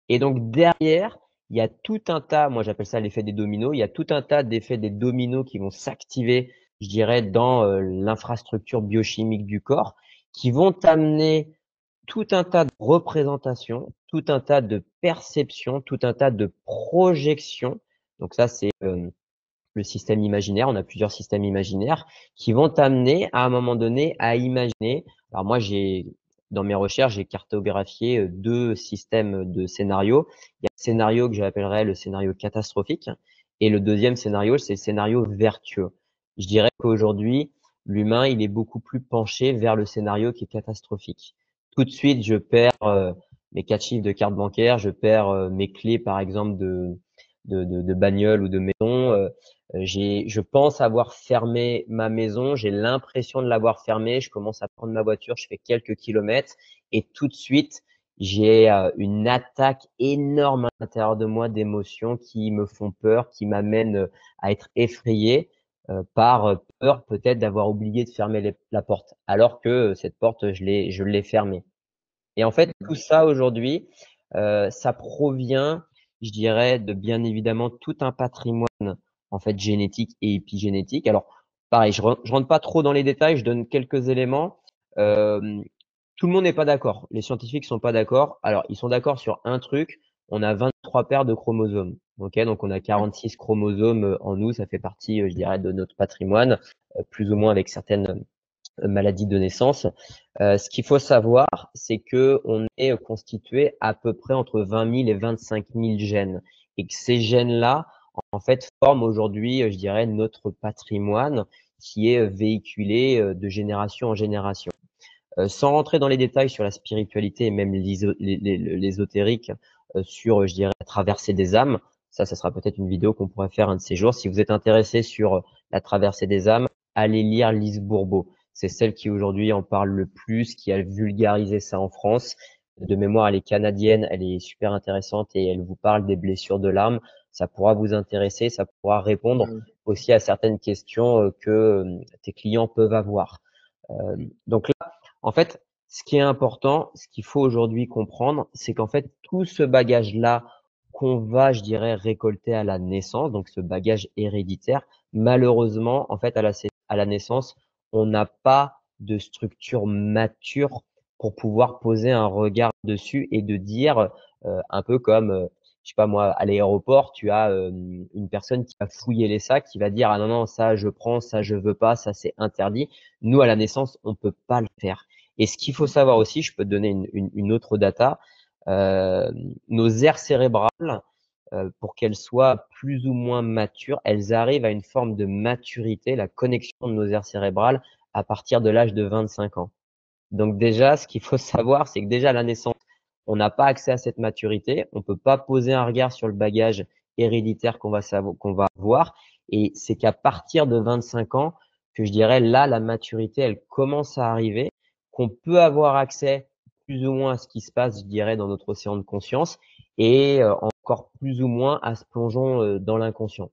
Et donc derrière, il y a tout un tas, moi j'appelle ça l'effet des dominos, il y a tout un tas d'effets des dominos qui vont s'activer, je dirais, dans l'infrastructure biochimique du corps, qui vont amener tout un tas de représentations, tout un tas de perceptions, tout un tas de projections. Donc ça, c'est le système imaginaire. On a plusieurs systèmes imaginaires qui vont t'amener à un moment donné à imaginer. Alors moi, dans mes recherches, j'ai cartographié deux systèmes de scénarios. Il y a le scénario que j'appellerais le scénario catastrophique et le deuxième scénario, c'est le scénario vertueux. Je dirais qu'aujourd'hui, l'humain, il est beaucoup plus penché vers le scénario qui est catastrophique. Tout de suite, je perds mes 4 chiffres de carte bancaire, je perds mes clés, par exemple, de bagnole ou de maison. Je pense avoir fermé ma maison, j'ai l'impression de l'avoir fermée, je commence à prendre ma voiture, je fais quelques kilomètres et tout de suite, j'ai une attaque énorme à l'intérieur de moi d'émotions qui me font peur, qui m'amènent à être effrayé par peur peut-être d'avoir oublié de fermer la porte, alors que cette porte, je l'ai fermée. Et en fait, tout ça aujourd'hui, ça provient, je dirais, de bien évidemment tout un patrimoine en fait génétique et épigénétique. Alors, pareil, je rentre pas trop dans les détails, je donne quelques éléments. Euh, Tout le monde n'est pas d'accord. Les scientifiques sont pas d'accord. Alors, ils sont d'accord sur un truc. On a 23 paires de chromosomes. Ok, donc on a 46 chromosomes en nous. Ça fait partie, je dirais, de notre patrimoine, plus ou moins avec certaines maladies de naissance. Ce qu'il faut savoir, c'est que on est constitué à peu près entre 20 000 et 25 000 gènes, et que ces gènes-là, en fait, forment aujourd'hui, je dirais, notre patrimoine qui est véhiculé de génération en génération. Sans rentrer dans les détails sur la spiritualité et même l'ésotérique, sur, je dirais, la traversée des âmes, ça sera peut-être une vidéo qu'on pourrait faire un de ces jours. Si vous êtes intéressé sur la traversée des âmes, allez lire Lise Bourbeau. C'est celle qui aujourd'hui en parle le plus, qui a vulgarisé ça en France. De mémoire, elle est canadienne, elle est super intéressante et elle vous parle des blessures de l'âme. Ça pourra vous intéresser, ça pourra répondre aussi à certaines questions que tes clients peuvent avoir. Donc là, en fait, ce qui est important, ce qu'il faut aujourd'hui comprendre, c'est qu'en fait, tout ce bagage-là qu'on va, je dirais, récolter à la naissance, donc ce bagage héréditaire, malheureusement, en fait, à la naissance, on n'a pas de structure mature pour pouvoir poser un regard dessus et de dire, un peu comme, je sais pas moi, à l'aéroport, tu as une personne qui va fouiller les sacs, qui va dire, ah non, non, ça je prends, ça je veux pas, ça c'est interdit. Nous, à la naissance, on peut pas le faire. Et ce qu'il faut savoir aussi, je peux te donner une autre data, euh, nos aires cérébrales, pour qu'elles soient plus ou moins matures, elles arrivent à une forme de maturité, la connexion de nos aires cérébrales, à partir de l'âge de 25 ans. Donc déjà, ce qu'il faut savoir, c'est que déjà à la naissance, on n'a pas accès à cette maturité, on peut pas poser un regard sur le bagage héréditaire qu'on va avoir, et c'est qu'à partir de 25 ans, que je dirais là, la maturité, elle commence à arriver, qu'on peut avoir accès plus ou moins à ce qui se passe, je dirais, dans notre océan de conscience, et encore plus ou moins à se plongeons dans l'inconscient.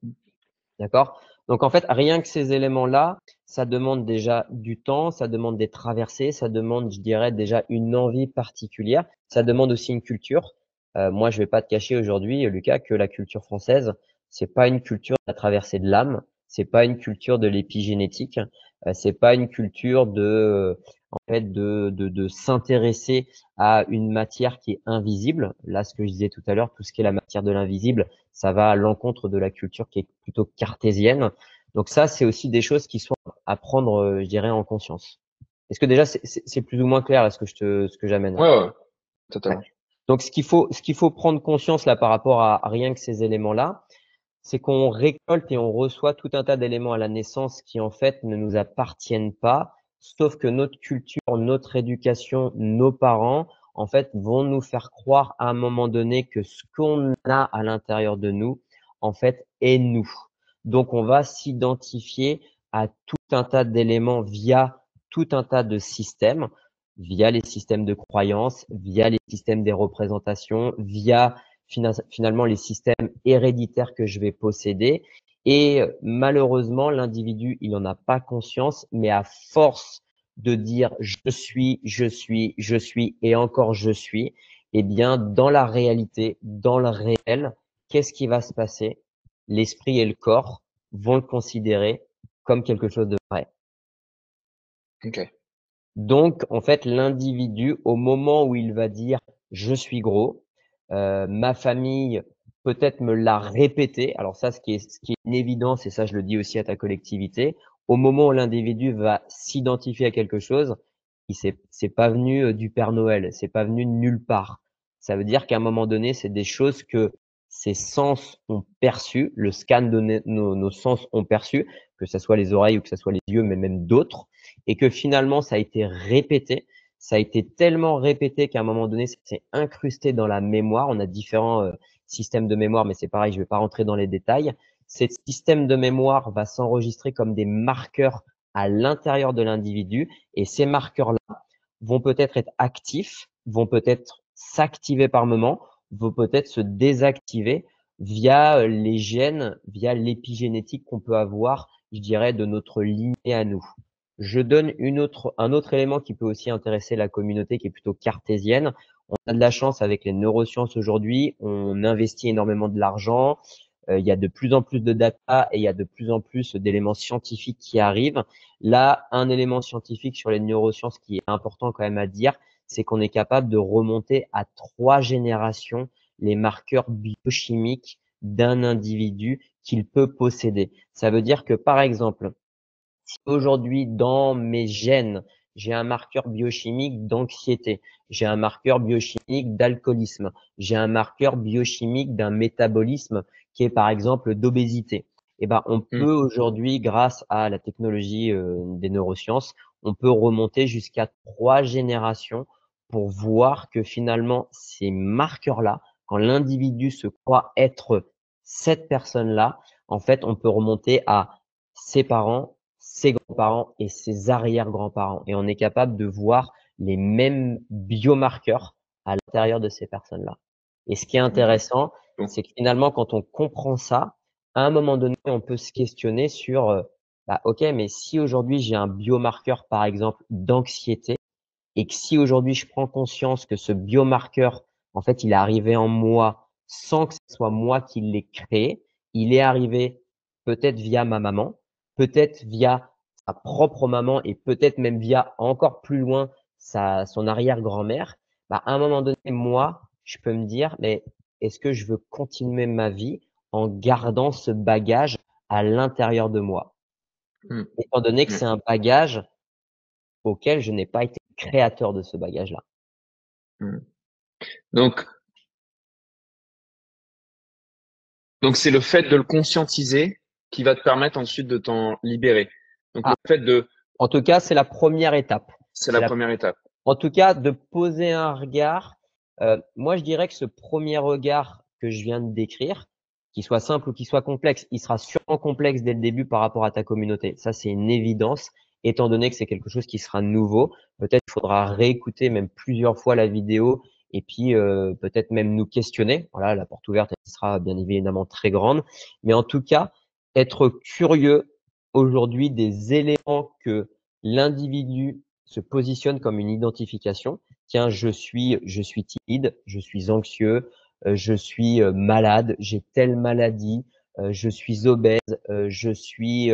D'accord? Donc en fait, rien que ces éléments-là, ça demande déjà du temps, ça demande des traversées, ça demande, je dirais, déjà une envie particulière. Ça demande aussi une culture. Moi, je vais pas te cacher aujourd'hui, Lucas, que la culture française, c'est pas une culture de la traversée de l'âme, c'est pas une culture de l'épigénétique, c'est pas une culture en fait, de s'intéresser à une matière qui est invisible. Là, ce que je disais tout à l'heure, tout ce qui est la matière de l'invisible, ça va à l'encontre de la culture qui est plutôt cartésienne. Donc ça, c'est aussi des choses qui sont à prendre, je dirais, en conscience. Est-ce que déjà c'est plus ou moins clair, est-ce que ce que j'amène? Ouais, ouais, Ouais. totalement. Donc ce qu'il faut prendre conscience là par rapport à rien que ces éléments-là, c'est qu'on récolte et on reçoit tout un tas d'éléments à la naissance qui en fait ne nous appartiennent pas, sauf que notre culture, notre éducation, nos parents, en fait, vont nous faire croire à un moment donné que ce qu'on a à l'intérieur de nous, en fait, est nous. Donc, on va s'identifier à tout un tas d'éléments via tout un tas de systèmes, via les systèmes de croyances, via les systèmes des représentations, via finalement les systèmes héréditaires que je vais posséder. Et malheureusement, l'individu, il n'en a pas conscience, mais à force de dire je suis et encore je suis, eh bien, dans la réalité, dans le réel, qu'est-ce qui va se passer? L'esprit et le corps vont le considérer comme quelque chose de vrai. Ok. Donc, en fait, l'individu, au moment où il va dire: «Je suis gros», ma famille peut-être me l'a répété. Alors ça, ce qui est une évidence et ça, je le dis aussi à ta collectivité, au moment où l'individu va s'identifier à quelque chose, c'est pas venu, du Père Noël, c'est pas venu de nulle part. Ça veut dire qu'à un moment donné, c'est des choses que ses sens ont perçues, le scan de nos sens ont perçu, que ça soit les oreilles ou que ça soit les yeux, mais même d'autres et que finalement ça a été répété. Ça a été tellement répété qu'à un moment donné, ça s'est incrusté dans la mémoire. On a différents systèmes de mémoire, mais c'est pareil, je ne vais pas rentrer dans les détails. Ces systèmes de mémoire va s'enregistrer comme des marqueurs à l'intérieur de l'individu et ces marqueurs-là vont peut-être être actifs, vont peut-être s'activer par moment, vont peut-être se désactiver via les gènes, via l'épigénétique qu'on peut avoir, je dirais, de notre lignée à nous. Je donne un autre élément qui peut aussi intéresser la communauté qui est plutôt cartésienne. On a de la chance avec les neurosciences aujourd'hui, on investit énormément de l'argent, il y a de plus en plus de data et il y a de plus en plus d'éléments scientifiques qui arrivent. Là, un élément scientifique sur les neurosciences qui est important quand même à dire, c'est qu'on est capable de remonter à 3 générations les marqueurs biochimiques d'un individu qu'il peut posséder. Ça veut dire que, par exemple, si aujourd'hui, dans mes gènes, j'ai un marqueur biochimique d'anxiété, j'ai un marqueur biochimique d'alcoolisme, j'ai un marqueur biochimique d'un métabolisme qui est par exemple d'obésité. Eh ben, on Hmm. peut aujourd'hui, grâce à la technologie des neurosciences, on peut remonter jusqu'à 3 générations pour voir que finalement, ces marqueurs-là, quand l'individu se croit être cette personne-là, en fait, on peut remonter à ses parents, ses grands-parents et ses arrière-grands-parents. Et on est capable de voir les mêmes biomarqueurs à l'intérieur de ces personnes-là. Et ce qui est Ok. intéressant, Bon. c'est que finalement, quand on comprend ça, à un moment donné, on peut se questionner sur, bah, OK, mais si aujourd'hui j'ai un biomarqueur, par exemple, d'anxiété, et que si aujourd'hui je prends conscience que ce biomarqueur, en fait, il est arrivé en moi sans que ce soit moi qui l'ai créé, il est arrivé peut-être via ma maman, peut-être via sa propre maman et peut-être même via encore plus loin son arrière-grand-mère. Bah, à un moment donné, moi, je peux me dire, mais est-ce que je veux continuer ma vie en gardant ce bagage à l'intérieur de moi? Hmm. Étant donné que Hmm. c'est un bagage auquel je n'ai pas été créateur de ce bagage-là. Hmm. Donc, donc c'est le fait de le conscientiser qui va te permettre ensuite de t'en libérer. Donc le Ah, fait de, en tout cas, c'est la première étape. c'est C'est la la première étape. En tout cas, de poser un regard, moi je dirais que ce premier regard que je viens de décrire, qu'il soit simple ou qu'il soit complexe, il sera sûrement complexe dès le début par rapport à ta communauté. Ça, c'est une évidence, étant donné que c'est quelque chose qui sera nouveau. Peut-être il faudra réécouter même plusieurs fois la vidéo et puis, peut-être même nous questionner. Voilà, la porte ouverte, elle sera bien évidemment très grande. Mais en tout cas, être curieux aujourd'hui des éléments que l'individu se positionne comme une identification. Tiens, je suis timide, je suis anxieux, je suis malade, j'ai telle maladie, je suis obèse, je suis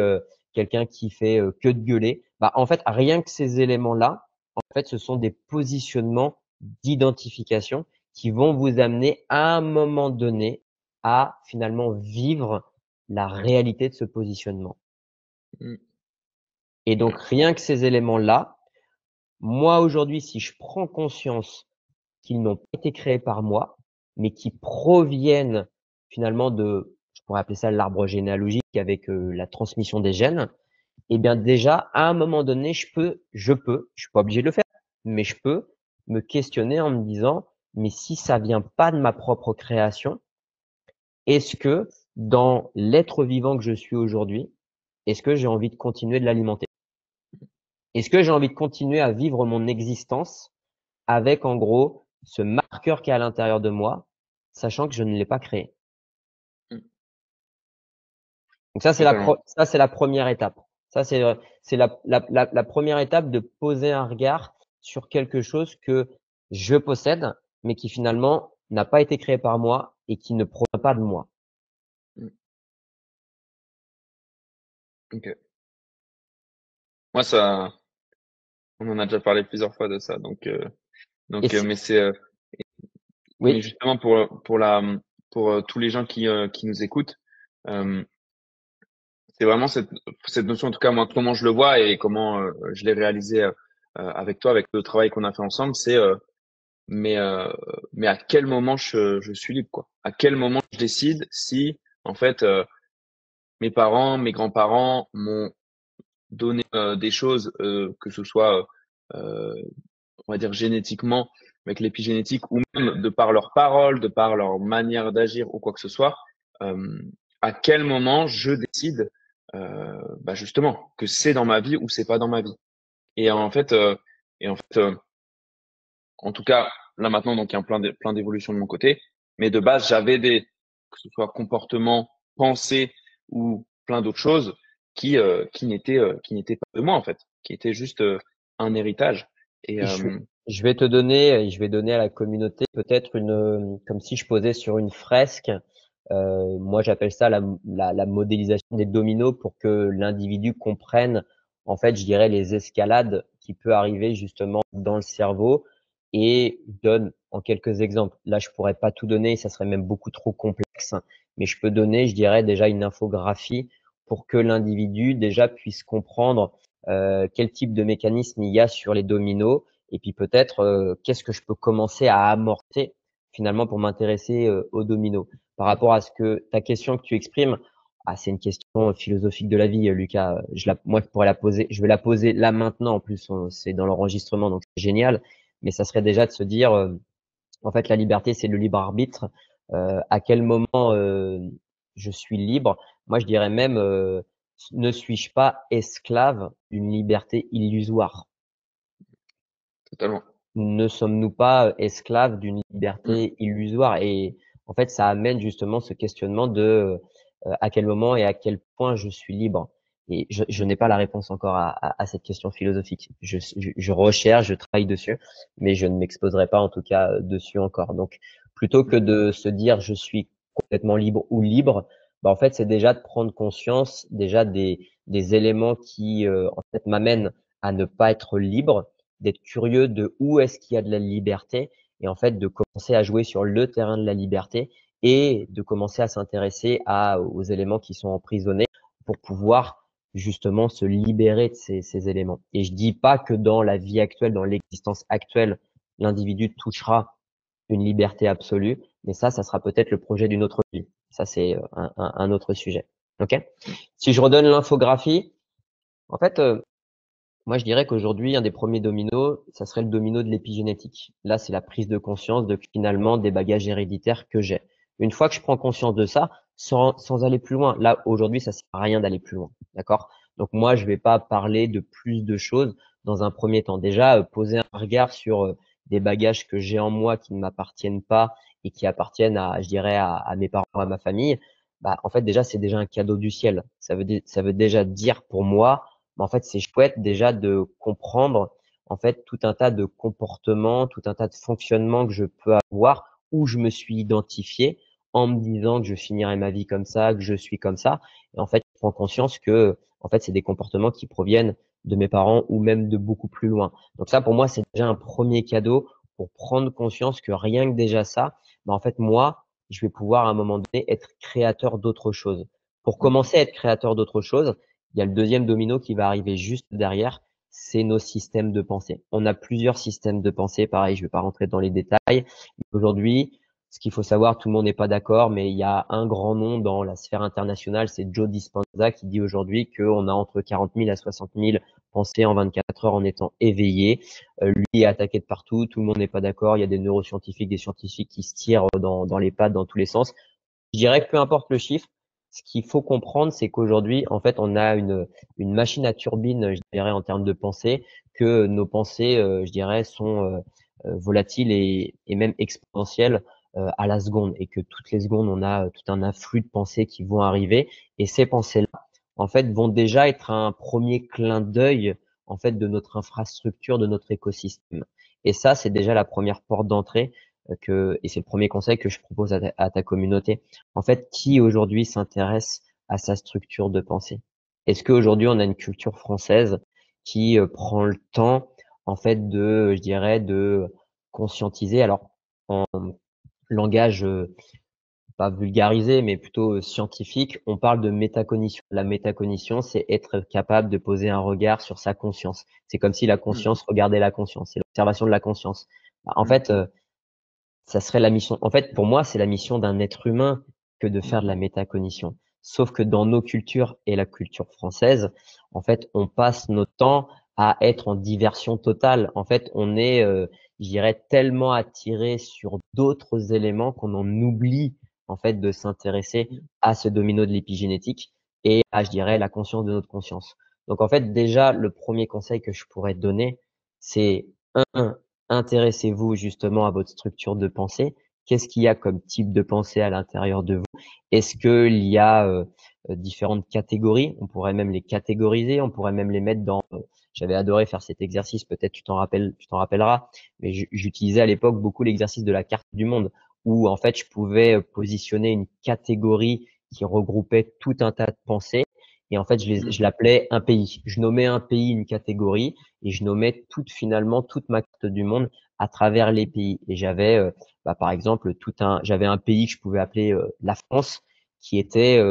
quelqu'un qui fait que de gueuler. Bah, en fait, rien que ces éléments-là, en fait, ce sont des positionnements d'identification qui vont vous amener à un moment donné à finalement vivre la réalité de ce positionnement. Hmm. Et donc, Hmm. rien que ces éléments-là, moi, aujourd'hui, si je prends conscience qu'ils n'ont pas été créés par moi, mais qui proviennent finalement de, je pourrais appeler ça l'arbre généalogique avec la transmission des gènes, eh bien déjà, à un moment donné, je suis pas obligé de le faire, mais je peux me questionner en me disant, mais si ça vient pas de ma propre création, est-ce que dans l'être vivant que je suis aujourd'hui, est-ce que j'ai envie de continuer de l'alimenter? Est-ce que j'ai envie de continuer à vivre mon existence avec en gros ce marqueur qui est à l'intérieur de moi, sachant que je ne l'ai pas créé. Hmm. Donc ça, Totalement. c'est la première étape. Ça, c'est la première étape de poser un regard sur quelque chose que je possède, mais qui finalement n'a pas été créé par moi et qui ne provient pas de moi. Mmh. OK. Moi, ça, on en a déjà parlé plusieurs fois de ça. Et c'est Mais c'est, mais oui, justement pour tous les gens qui nous écoutent, euh, c'est vraiment cette notion, en tout cas moi, comment je le vois et comment je l'ai réalisé avec toi, avec le travail qu'on a fait ensemble, c'est mais euh, mais à quel moment je suis libre, quoi? À quel moment je décide si en fait mes parents, mes grands-parents m'ont donné des choses, que ce soit on va dire génétiquement, avec l'épigénétique, ou même de par leurs paroles, de par leur manière d'agir ou quoi que ce soit, euh, à quel moment je décide justement que c'est dans ma vie ou c'est pas dans ma vie. Et en fait, euh, et en fait, en tout cas, là maintenant, donc il y a plein d'évolutions de mon côté, mais de base, j'avais que ce soit comportement, pensée ou plein d'autres choses qui n'étaient pas de moi en fait, qui étaient juste un héritage. Et et je vais te donner, je vais donner à la communauté peut-être comme si je posais sur une fresque. Moi, j'appelle ça la modélisation des dominos pour que l'individu comprenne, en fait, je dirais les escalades qui peut arriver justement dans le cerveau et donne en quelques exemples. Là, je pourrais pas tout donner, ça serait même beaucoup trop complexe, mais je peux donner, je dirais déjà une infographie pour que l'individu déjà puisse comprendre quel type de mécanisme il y a sur les dominos et puis peut-être qu'est-ce que je peux commencer à amorcer finalement pour m'intéresser aux dominos. Par rapport à ce que ta question que tu exprimes, c'est une question philosophique de la vie, Lucas. Moi, je pourrais la poser, je vais la poser là maintenant. En plus, c'est dans l'enregistrement, donc c'est génial. Mais ça serait déjà de se dire, en fait, la liberté, c'est le libre arbitre. À quel moment je suis libre? Moi, je dirais même, ne suis-je pas esclave d'une liberté illusoire? totalement. Ne sommes-nous pas esclaves d'une Mm. liberté illusoire? Et en fait, ça amène justement ce questionnement de à quel moment et à quel point je suis libre. Et je n'ai pas la réponse encore à cette question philosophique. Je recherche, je travaille dessus, mais je ne m'exposerai pas en tout cas dessus encore. Donc, plutôt que de se dire je suis complètement libre ou libre, bah, en fait, c'est déjà de prendre conscience déjà des éléments qui en fait m'amènent à ne pas être libre, d'être curieux de où est-ce qu'il y a de la liberté et en fait de commencer à jouer sur le terrain de la liberté et de commencer à s'intéresser aux éléments qui sont emprisonnés pour pouvoir justement se libérer de ces éléments. Et je dis pas que dans la vie actuelle, dans l'existence actuelle, l'individu touchera une liberté absolue, mais ça sera peut-être le projet d'une autre vie. Ça, c'est un autre sujet. OK? Si je redonne l'infographie, en fait, moi, je dirais qu'aujourd'hui, un des premiers dominos, ça serait le domino de l'épigénétique. Là, c'est la prise de conscience de finalement des bagages héréditaires que j'ai. Une fois que je prends conscience de ça, sans aller plus loin, là, aujourd'hui, ça sert à rien d'aller plus loin. D'accord? Donc, moi, je vais pas parler de plus de choses dans un premier temps. Déjà, poser un regard sur des bagages que j'ai en moi qui ne m'appartiennent pas et qui appartiennent je dirais, à mes parents, à ma famille. Bah, en fait, déjà, c'est déjà un cadeau du ciel. Ça veut déjà dire pour moi, mais en fait, c'est chouette déjà de comprendre en fait tout un tas de comportements, tout un tas de fonctionnements que je peux avoir où je me suis identifié en me disant que je finirai ma vie comme ça, que je suis comme ça. Et en fait, je prends conscience que en fait, c'est des comportements qui proviennent de mes parents ou même de beaucoup plus loin. Donc ça, pour moi, c'est déjà un premier cadeau pour prendre conscience que rien que déjà ça, bah, en fait, moi, je vais pouvoir à un moment donné être créateur d'autre chose. Pour Mm. commencer à être créateur d'autre chose, il y a le deuxième domino qui va arriver juste derrière, c'est nos systèmes de pensée. On a plusieurs systèmes de pensée, pareil, je ne vais pas rentrer dans les détails. Aujourd'hui, ce qu'il faut savoir, tout le monde n'est pas d'accord, mais il y a un grand nom dans la sphère internationale, c'est Joe Dispenza qui dit aujourd'hui qu'on a entre 40 000 à 60 000 pensées en 24 heures en étant éveillé. Lui est attaqué de partout, tout le monde n'est pas d'accord, il y a des neuroscientifiques, des scientifiques qui se tirent dans les pattes dans tous les sens. Je dirais que peu importe le chiffre, ce qu'il faut comprendre, c'est qu'aujourd'hui, en fait, on a une machine à turbine, je dirais, en termes de pensée, que nos pensées, je dirais, sont volatiles et même exponentielles à la seconde, et que toutes les secondes, on a tout un afflux de pensées qui vont arriver, et ces pensées-là, en fait, vont déjà être un premier clin d'œil, en fait, de notre infrastructure, de notre écosystème. Et ça, c'est déjà la première porte d'entrée et c'est le premier conseil que je propose à ta communauté. En fait, qui aujourd'hui s'intéresse à sa structure de pensée? Est-ce qu'aujourd'hui on a une culture française qui prend le temps, en fait, je dirais, de conscientiser, alors en langage pas vulgarisé, mais plutôt scientifique, on parle de métacognition. La métacognition, c'est être capable de poser un regard sur sa conscience. C'est comme si la Mmh. conscience regardait la conscience. C'est l'observation de la conscience. Bah, en Mmh. fait, ça serait la mission. En fait, pour moi, c'est la mission d'un être humain que de faire de la métacognition. Sauf que dans nos cultures et la culture française, en fait, on passe notre temps à être en diversion totale. En fait, on est, je dirais, tellement attiré sur d'autres éléments qu'on en oublie, en fait, de s'intéresser Mmh. à ce domino de l'épigénétique et à, je dirais, la conscience de notre conscience. Donc, en fait, déjà, le premier conseil que je pourrais donner, c'est un, intéressez-vous justement à votre structure de pensée. Qu'est-ce qu'il y a comme type de pensée à l'intérieur de vous? Est-ce qu'il y a différentes catégories? On pourrait même les catégoriser, on pourrait même les mettre dans. J'avais adoré faire cet exercice, peut-être tu t'en rappelleras, mais j'utilisais à l'époque beaucoup l'exercice de la carte du monde, où en fait je pouvais positionner une catégorie qui regroupait tout un tas de pensées, et en fait Mmh. je l'appelais un pays. Je nommais un pays une catégorie, et je nommais finalement toute ma carte du monde à travers les pays. Et j'avais, par exemple, j'avais un pays que je pouvais appeler la France, qui était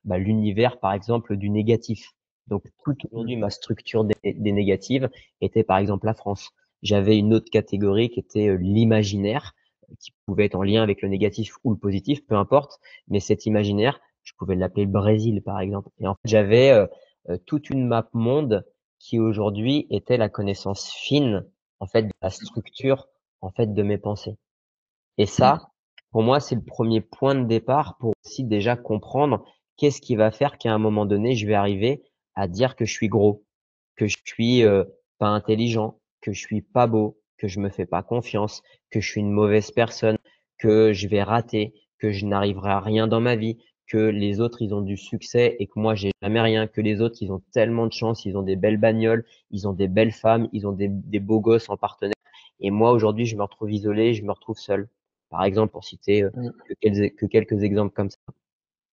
l'univers, par exemple, du négatif. Donc, toute Mmh. aujourd'hui, ma structure des négatives était, par exemple, la France. J'avais une autre catégorie qui était l'imaginaire, qui pouvait être en lien avec le négatif ou le positif, peu importe. Mais cet imaginaire, je pouvais l'appeler le Brésil, par exemple. Et en fait, j'avais toute une map monde qui aujourd'hui était la connaissance fine, en fait, de la structure, en fait, de mes pensées. Et Mmh. ça, pour moi, c'est le premier point de départ pour aussi déjà comprendre qu'est-ce qui va faire qu'à un moment donné, je vais arriver à dire que je suis gros, que je suis pas intelligent, que je suis pas beau, que je me fais pas confiance, que je suis une mauvaise personne, que je vais rater, que je n'arriverai à rien dans ma vie, que les autres, ils ont du succès et que moi, j'ai jamais rien, que les autres, ils ont tellement de chance, ils ont des belles bagnoles, ils ont des belles femmes, ils ont des beaux gosses en partenaire. Et moi, aujourd'hui, je me retrouve isolé, je me retrouve seul. Par exemple, pour citer Mmh. que quelques exemples comme ça.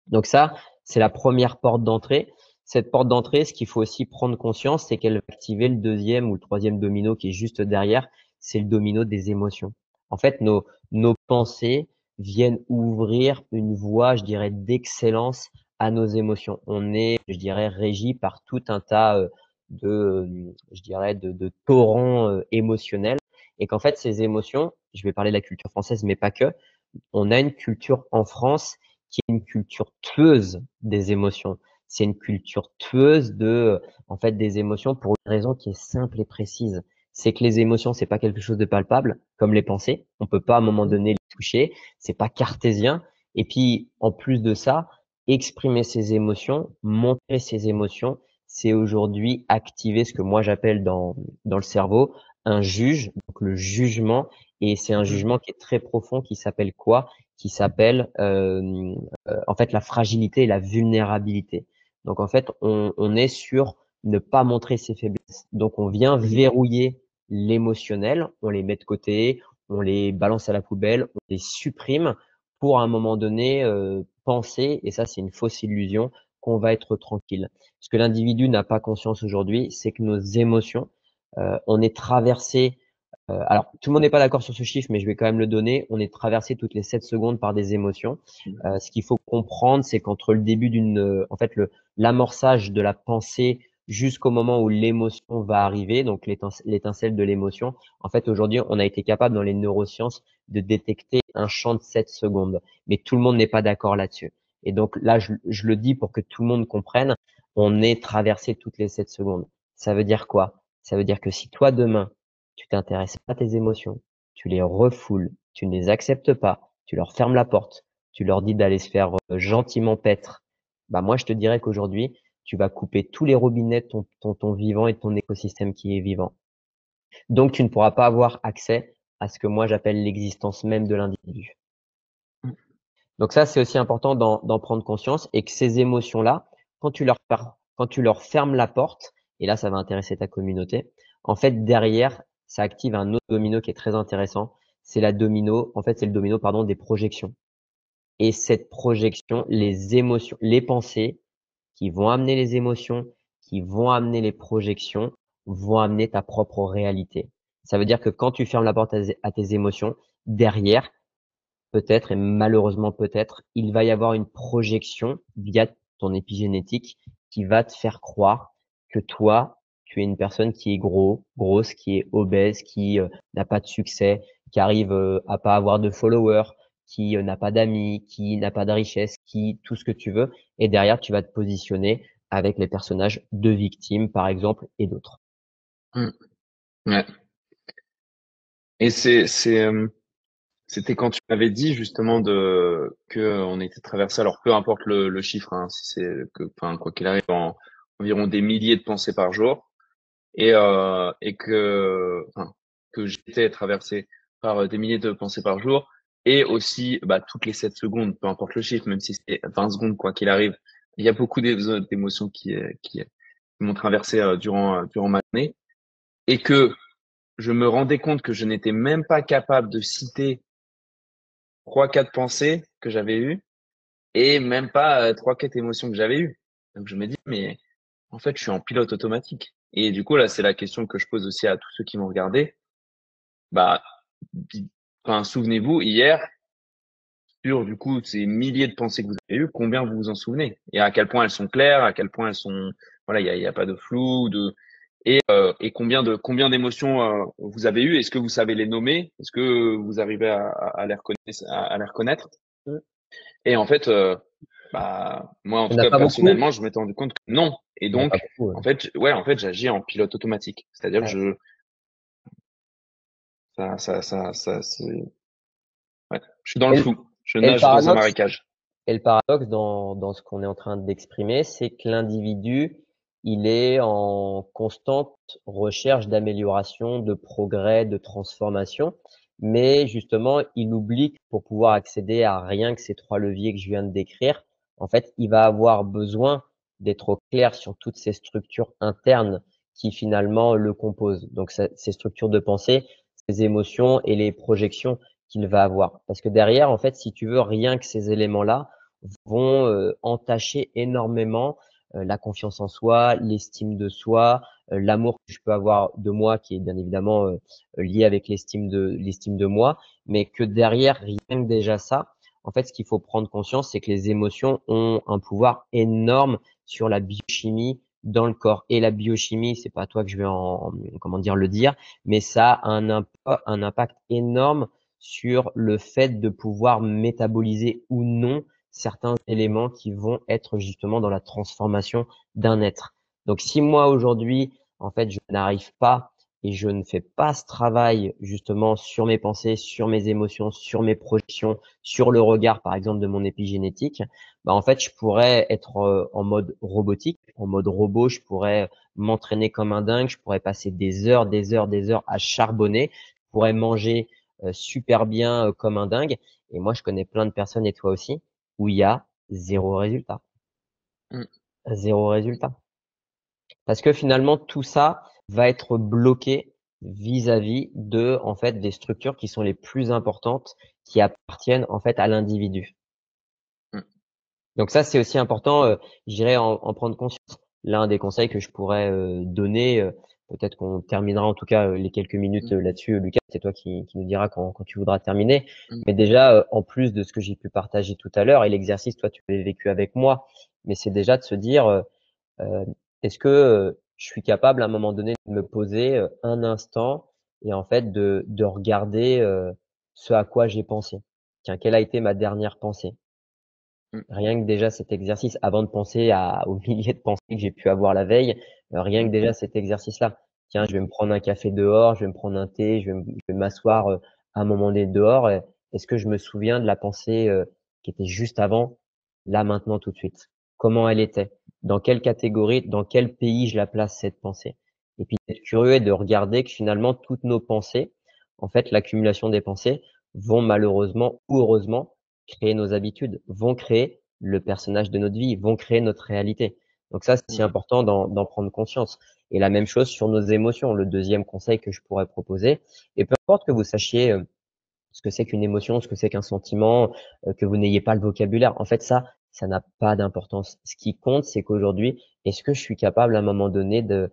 Donc ça, c'est la première porte d'entrée. Cette porte d'entrée, ce qu'il faut aussi prendre conscience, c'est qu'elle va activer le deuxième ou le troisième domino qui est juste derrière, c'est le domino des émotions. En fait, nos pensées viennent ouvrir une voie, je dirais, d'excellence à nos émotions. On est, je dirais, régi par tout un tas je dirais, de torrents émotionnels, et qu'en fait, ces émotions, je vais parler de la culture française, mais pas que, on a une culture en France qui est une culture tueuse des émotions. C'est une culture tueuse en fait, des émotions pour une raison qui est simple et précise. C'est que les émotions, c'est pas quelque chose de palpable, comme les pensées. On peut pas à un moment Mmh. donné les toucher. C'est pas cartésien. Et puis, en plus de ça, exprimer ses émotions, montrer ses émotions, c'est aujourd'hui activer ce que moi j'appelle dans le cerveau un juge, donc le jugement, et c'est un Mmh. jugement qui est très profond, qui s'appelle quoi? Qui s'appelle en fait la fragilité et la vulnérabilité. Donc en fait, on est sur ne pas montrer ses faiblesses. Donc on vient Mmh. verrouiller l'émotionnel, on les met de côté, on les balance à la poubelle, on les supprime pour à un moment donné penser, et ça c'est une fausse illusion, qu'on va être tranquille. Ce que l'individu n'a pas conscience aujourd'hui, c'est que nos émotions, on est traversé alors, tout le monde n'est pas d'accord sur ce chiffre, mais je vais quand même le donner. On est traversé toutes les 7 secondes par des émotions. Mmh. Ce qu'il faut comprendre, c'est qu'entre le début en fait, l'amorçage de la pensée jusqu'au moment où l'émotion va arriver, donc l'étincelle de l'émotion, en fait, aujourd'hui, on a été capable dans les neurosciences de détecter un champ de 7 secondes. Mais tout le monde n'est pas d'accord là-dessus. Et donc là, je le dis pour que tout le monde comprenne, on est traversé toutes les 7 secondes. Ça veut dire quoi? Ça veut dire que si toi, demain, tu t'intéresses pas à tes émotions, tu les refoules, tu ne les acceptes pas, tu leur fermes la porte, tu leur dis d'aller se faire gentiment paître. Bah moi je te dirais qu'aujourd'hui tu vas couper tous les robinets de ton vivant et de ton écosystème qui est vivant. Donc tu ne pourras pas avoir accès à ce que moi j'appelle l'existence même de l'individu. Mmh. Donc ça, c'est aussi important d'en prendre conscience, et que ces émotions-là, quand tu leur fermes la porte, et là, ça va intéresser ta communauté, en fait, derrière, ça active un autre domino qui est très intéressant. c'est la domino, en fait, c'est le domino, pardon, des projections. Et cette projection, les émotions, les pensées qui vont amener les émotions, qui vont amener les projections, vont amener ta propre réalité. Ça veut dire que quand tu fermes la porte à tes émotions, derrière, peut-être et malheureusement peut-être, il va y avoir une projection via ton épigénétique qui va te faire croire que toi, tu es une personne qui est grosse, qui est obèse, qui n'a pas de succès, qui arrive à pas avoir de followers, qui n'a pas d'amis, qui n'a pas de richesse, qui tout ce que tu veux. Et derrière, tu vas te positionner avec les personnages de victimes, par exemple, et d'autres. Mm. Ouais. Et c'était quand tu m'avais dit justement que on était traversé, alors peu importe le chiffre, hein, si c'est que, enfin, quoi qu'il arrive, environ des milliers de pensées par jour, et que j'étais traversé par des milliers de pensées par jour, et aussi bah, toutes les 7 secondes, peu importe le chiffre, même si c'est 20 secondes, quoi qu'il arrive, il y a beaucoup d'émotions qui m'ont traversé durant ma journée, et que je me rendais compte que je n'étais même pas capable de citer trois, quatre pensées que j'avais eues et même pas trois, quatre émotions que j'avais eues. Donc je me dis, mais en fait, je suis en pilote automatique. Et du coup, là, c'est la question que je pose aussi à tous ceux qui m'ont regardé. Bah, enfin, souvenez-vous, hier, sur du coup ces milliers de pensées que vous avez eues, combien vous vous en souvenez? Et à quel point elles sont claires, à quel point elles sont, voilà, il y a pas de flou, et combien d'émotions vous avez eues? Est-ce que vous savez les nommer? Est-ce que vous arrivez à les reconnaître, à les reconnaître? Et en fait, bah, moi, en Il tout n'y en a cas, pas beaucoup. personnellement, je m'étais rendu compte que non. Et Il n'y en a pas donc, beaucoup. en fait, j'agis en pilote automatique. C'est-à-dire que Ouais. ouais, je suis dans le Et le, flou. Je et le nage dans un paradoxe, marécage. Et le paradoxe dans ce qu'on est en train d'exprimer, c'est que l'individu, il est en constante recherche d'amélioration, de progrès, de transformation. Mais justement, il oublie que pour pouvoir accéder à rien que ces 3 leviers que je viens de décrire, en fait, il va avoir besoin d'être au clair sur toutes ces structures internes qui finalement le composent. Donc, ces structures de pensée, ces émotions et les projections qu'il va avoir. Parce que derrière, en fait, si tu veux, rien que ces éléments-là, vont entacher énormément la confiance en soi, l'estime de soi, l'amour que je peux avoir de moi, qui est bien évidemment lié avec l'estime de moi, mais que derrière, rien que déjà ça, en fait, ce qu'il faut prendre conscience, c'est que les émotions ont un pouvoir énorme sur la biochimie dans le corps. Et la biochimie, c'est pas toi que je vais comment dire, le dire, mais ça a un impact énorme sur le fait de pouvoir métaboliser ou non certains éléments qui vont être justement dans la transformation d'un être. Donc, si moi aujourd'hui, en fait, je n'arrive pas et je ne fais pas ce travail justement sur mes pensées, sur mes émotions, sur mes projections, sur le regard, par exemple, de mon épigénétique, bah, en fait, je pourrais être en mode robotique, en mode robot, je pourrais m'entraîner comme un dingue, je pourrais passer des heures, des heures, des heures à charbonner, je pourrais manger super bien comme un dingue. Et moi, je connais plein de personnes, et toi aussi, où il y a zéro résultat. Mm. Zéro résultat. Parce que finalement, tout ça va être bloqué vis-à-vis de, en fait, des structures qui sont les plus importantes, qui appartiennent, en fait, à l'individu. Mm. Donc ça, c'est aussi important, je dirais, en prendre conscience. L'un des conseils que je pourrais donner, peut-être qu'on terminera en tout cas les quelques minutes Mm. là-dessus, Lucas, c'est toi qui nous diras quand tu voudras terminer. Mm. Mais déjà, en plus de ce que j'ai pu partager tout à l'heure et l'exercice, toi, tu l'as vécu avec moi, mais c'est déjà de se dire, Heu, est-ce que je suis capable à un moment donné de me poser un instant et en fait de regarder ce à quoi j'ai pensé? Tiens, quelle a été ma dernière pensée? Mm. Rien que déjà cet exercice, avant de penser aux milliers de pensées que j'ai pu avoir la veille, rien que Mm. déjà cet exercice-là. Tiens, Mm. je vais me prendre un café dehors, je vais me prendre un thé, je vais m'asseoir à un moment donné dehors. Est-ce que je me souviens de la pensée qui était juste avant, là, maintenant, tout de suite? Comment elle était? Dans quelle catégorie, dans quel pays je la place cette pensée? Et puis d'être curieux et de regarder que finalement toutes nos pensées, en fait, l'accumulation des pensées vont malheureusement ou heureusement créer nos habitudes, vont créer le personnage de notre vie, vont créer notre réalité. Donc ça, c'est si Mm. important d'en prendre conscience. Et la même chose sur nos émotions, le deuxième conseil que je pourrais proposer. Et peu importe que vous sachiez ce que c'est qu'une émotion, ce que c'est qu'un sentiment, que vous n'ayez pas le vocabulaire. En fait, ça n'a pas d'importance. Ce qui compte, c'est qu'aujourd'hui, est-ce que je suis capable à un moment donné de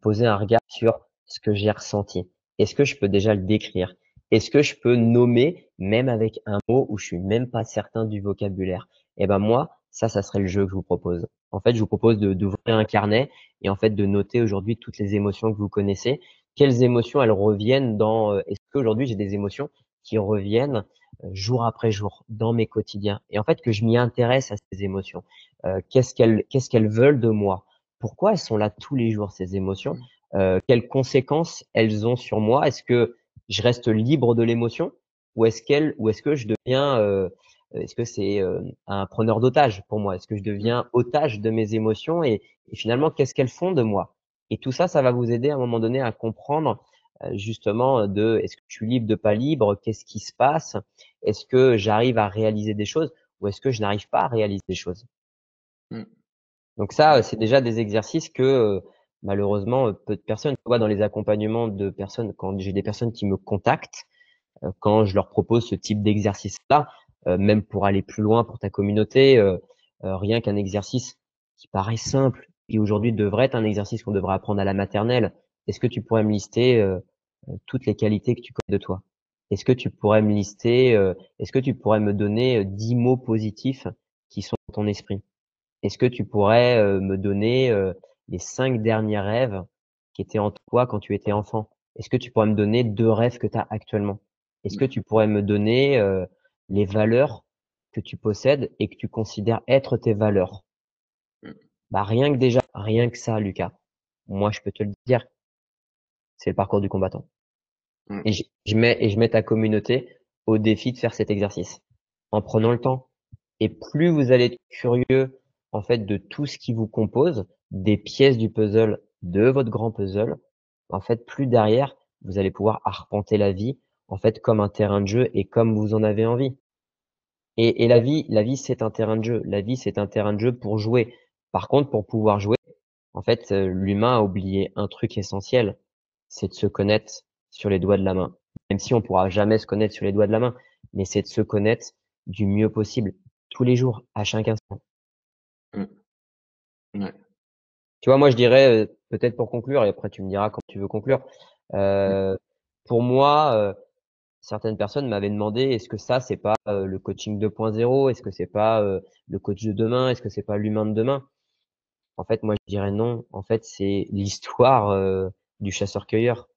poser un regard sur ce que j'ai ressenti? Est-ce que je peux déjà le décrire? Est-ce que je peux nommer, même avec un mot où je suis même pas certain du vocabulaire? Eh ben moi, ça serait le jeu que je vous propose. En fait, je vous propose d'ouvrir un carnet et en fait de noter aujourd'hui toutes les émotions que vous connaissez. Quelles émotions elles reviennent est-ce qu'aujourd'hui j'ai des émotions qui reviennent jour après jour dans mes quotidiens et en fait que je m'y intéresse à ces émotions. Qu'est-ce qu'elles veulent de moi? Pourquoi elles sont là tous les jours ces émotions? Quelles conséquences elles ont sur moi? Est-ce que je reste libre de l'émotion ou est-ce que je deviens est-ce que c'est un preneur d'otage pour moi? Est-ce que je deviens otage de mes émotions et finalement qu'est-ce qu'elles font de moi? Et tout ça, ça va vous aider à un moment donné à comprendre justement est-ce que je suis libre de pas libre? Qu'est-ce qui se passe? Est-ce que j'arrive à réaliser des choses ou est-ce que je n'arrive pas à réaliser des choses? Mm. Donc ça, c'est déjà des exercices que malheureusement peu de personnes, tu vois, dans les accompagnements de personnes, quand j'ai des personnes qui me contactent, quand je leur propose ce type d'exercice-là, même pour aller plus loin pour ta communauté, rien qu'un exercice qui paraît simple et aujourd'hui devrait être un exercice qu'on devrait apprendre à la maternelle. Est-ce que tu pourrais me lister toutes les qualités que tu connais de toi? Est-ce que tu pourrais me donner 10 mots positifs qui sont dans ton esprit? Est-ce que tu pourrais me donner les 5 derniers rêves qui étaient en toi quand tu étais enfant? Est-ce que tu pourrais me donner 2 rêves que tu as actuellement? Est-ce que tu pourrais me donner les valeurs que tu possèdes et que tu considères être tes valeurs? Bah, rien que ça, Lucas, moi je peux te le dire, c'est le parcours du combattant. Mm. Et je mets ta communauté au défi de faire cet exercice en prenant le temps. Et plus vous allez être curieux, en fait, de tout ce qui vous compose, des pièces du puzzle, de votre grand puzzle, en fait, plus derrière, vous allez pouvoir arpenter la vie, en fait, comme un terrain de jeu et comme vous en avez envie. Et la vie, c'est un terrain de jeu. La vie, c'est un terrain de jeu pour jouer. Par contre, pour pouvoir jouer, en fait, l'humain a oublié un truc essentiel, c'est de se connaître sur les doigts de la main. Même si on pourra jamais se connaître sur les doigts de la main, mais c'est de se connaître du mieux possible, tous les jours, à chaque instant. Mm. Ouais. Tu vois, moi, je dirais, peut-être pour conclure, et après tu me diras quand tu veux conclure. Mm. Heu, pour moi, certaines personnes m'avaient demandé: «Est-ce que ça, c'est pas, le coaching 2.0? Est-ce que c'est pas, le coach de demain? Est-ce que c'est pas l'humain de demain?» En fait, moi, je dirais non. En fait, c'est l'histoire, du chasseur-cueilleur.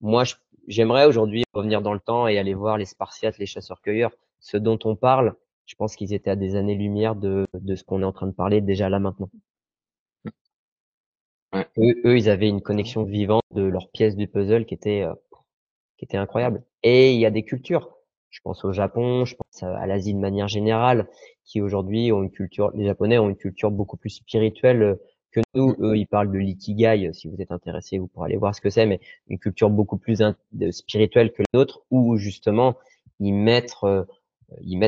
Moi, j'aimerais aujourd'hui revenir dans le temps et aller voir les Spartiates, les chasseurs-cueilleurs. Ceux dont on parle, je pense qu'ils étaient à des années-lumière de ce qu'on est en train de parler déjà là maintenant. Ouais. Eux, ils avaient une connexion vivante de leurs pièces du puzzle qui était incroyable. Et il y a des cultures. Je pense au Japon, je pense à l'Asie de manière générale, qui aujourd'hui ont une culture, les Japonais ont une culture beaucoup plus spirituelle que nous. Mm. Eux, ils parlent de l'ikigai. Si vous êtes intéressé, vous pourrez aller voir ce que c'est, mais une culture beaucoup plus spirituelle que la nôtre, où justement ils mettent,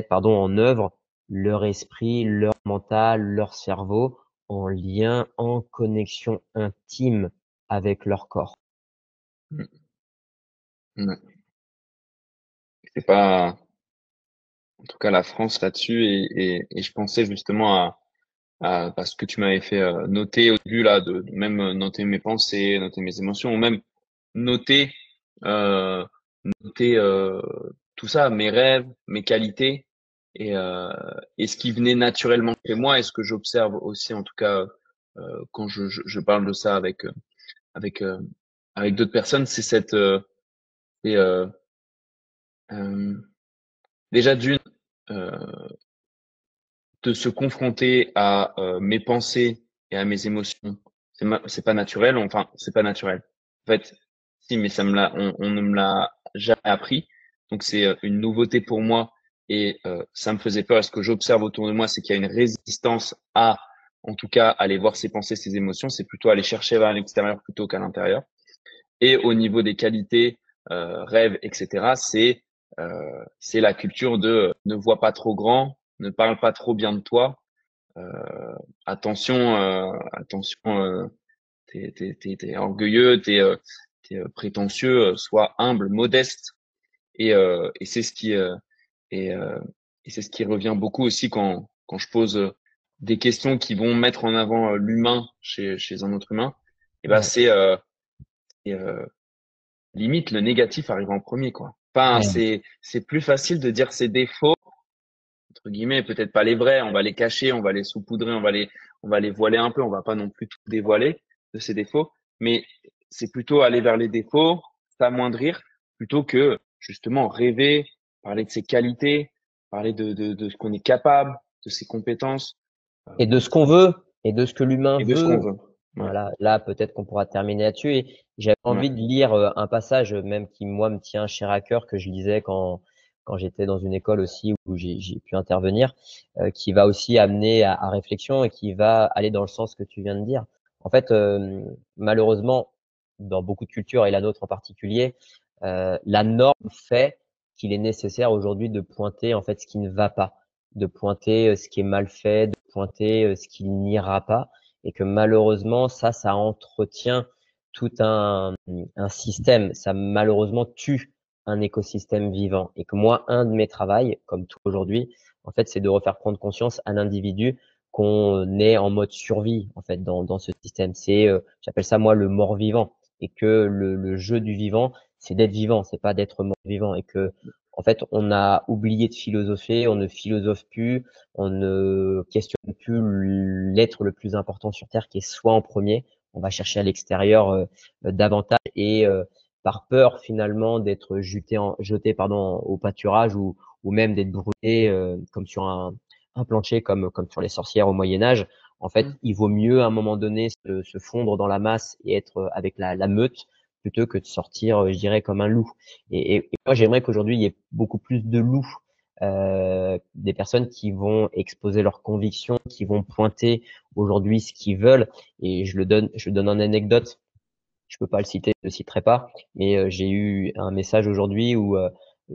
pardon, en œuvre leur esprit, leur mental, leur cerveau en lien, en connexion intime avec leur corps. Mm. Ouais. C'est pas, en tout cas, la France là-dessus et je pensais justement à ce que tu m'avais fait noter au début là, de même noter mes pensées, noter mes émotions, ou même noter, euh, noter tout ça, mes rêves, mes qualités et ce qui venait naturellement chez moi et ce que j'observe aussi en tout cas quand je parle de ça avec euh, avec d'autres personnes, c'est c'est, euh, euh, déjà d'une euh, de se confronter à mes pensées et à mes émotions, c'est pas naturel. Enfin, c'est pas naturel. En fait, si, mais on ne me l'a jamais appris. Donc c'est une nouveauté pour moi et ça me faisait peur. Ce que j'observe autour de moi, c'est qu'il y a une résistance à, en tout cas, aller voir ses pensées, ses émotions. C'est plutôt aller chercher vers l'extérieur plutôt qu'à l'intérieur. Et au niveau des qualités, rêves, etc., c'est la culture de ne vois pas trop grand, ne parle pas trop bien de toi. Attention, t'es orgueilleux, t'es prétentieux, sois humble, modeste. Et c'est ce qui et, euh, et c'est ce qui revient beaucoup aussi quand je pose des questions qui vont mettre en avant l'humain chez un autre humain. Et ben Ouais. c'est limite le négatif arrive en premier, quoi. Enfin, Ouais. c'est plus facile de dire ses défauts, entre guillemets, peut-être pas les vrais, on va les cacher, on va les saupoudrer, on va les voiler un peu, on va pas non plus tout dévoiler de ses défauts, mais c'est plutôt aller vers les défauts, s'amoindrir, plutôt que justement rêver, parler de ses qualités, parler de ce qu'on est capable, de ses compétences, Et de ce qu'on veut et de ce que l'humain et de ce qu'on veut. veut. Ouais, Voilà, là peut-être qu'on pourra terminer là-dessus. Et j'avais ouais. envie de lire un passage même qui moi me tient cher à cœur que je lisais quand j'étais dans une école aussi où j'ai pu intervenir, qui va aussi amener à réflexion et qui va aller dans le sens que tu viens de dire. En fait, malheureusement, dans beaucoup de cultures et la nôtre en particulier, la norme fait qu'il est nécessaire aujourd'hui de pointer en fait ce qui ne va pas, de pointer ce qui est mal fait, de pointer ce qui n'ira pas, et que malheureusement ça entretient tout un système, ça malheureusement tue un écosystème vivant. Et que moi, un de mes travails, comme tout aujourd'hui, en fait, c'est de refaire prendre conscience à l'individu qu'on est en mode survie en fait dans ce système. C'est j'appelle ça moi le mort-vivant, et que le jeu du vivant, c'est d'être vivant, c'est pas d'être mort-vivant, et que en fait on a oublié de philosopher, on ne philosophe plus, on ne questionne plus l'être le plus important sur Terre qui est soi en premier. On va chercher à l'extérieur davantage, et par peur finalement d'être jeté pardon, au pâturage, ou même d'être brûlé comme sur un plancher, comme sur les sorcières au Moyen Âge. En fait, Mm. il vaut mieux à un moment donné se fondre dans la masse et être avec la meute plutôt que de sortir, je dirais, comme un loup. Et moi, j'aimerais qu'aujourd'hui, il y ait beaucoup plus de loups, des personnes qui vont exposer leurs convictions, qui vont pointer aujourd'hui ce qu'ils veulent. Et je donne une anecdote. Je peux pas le citer, je le citerai pas, mais j'ai eu un message aujourd'hui où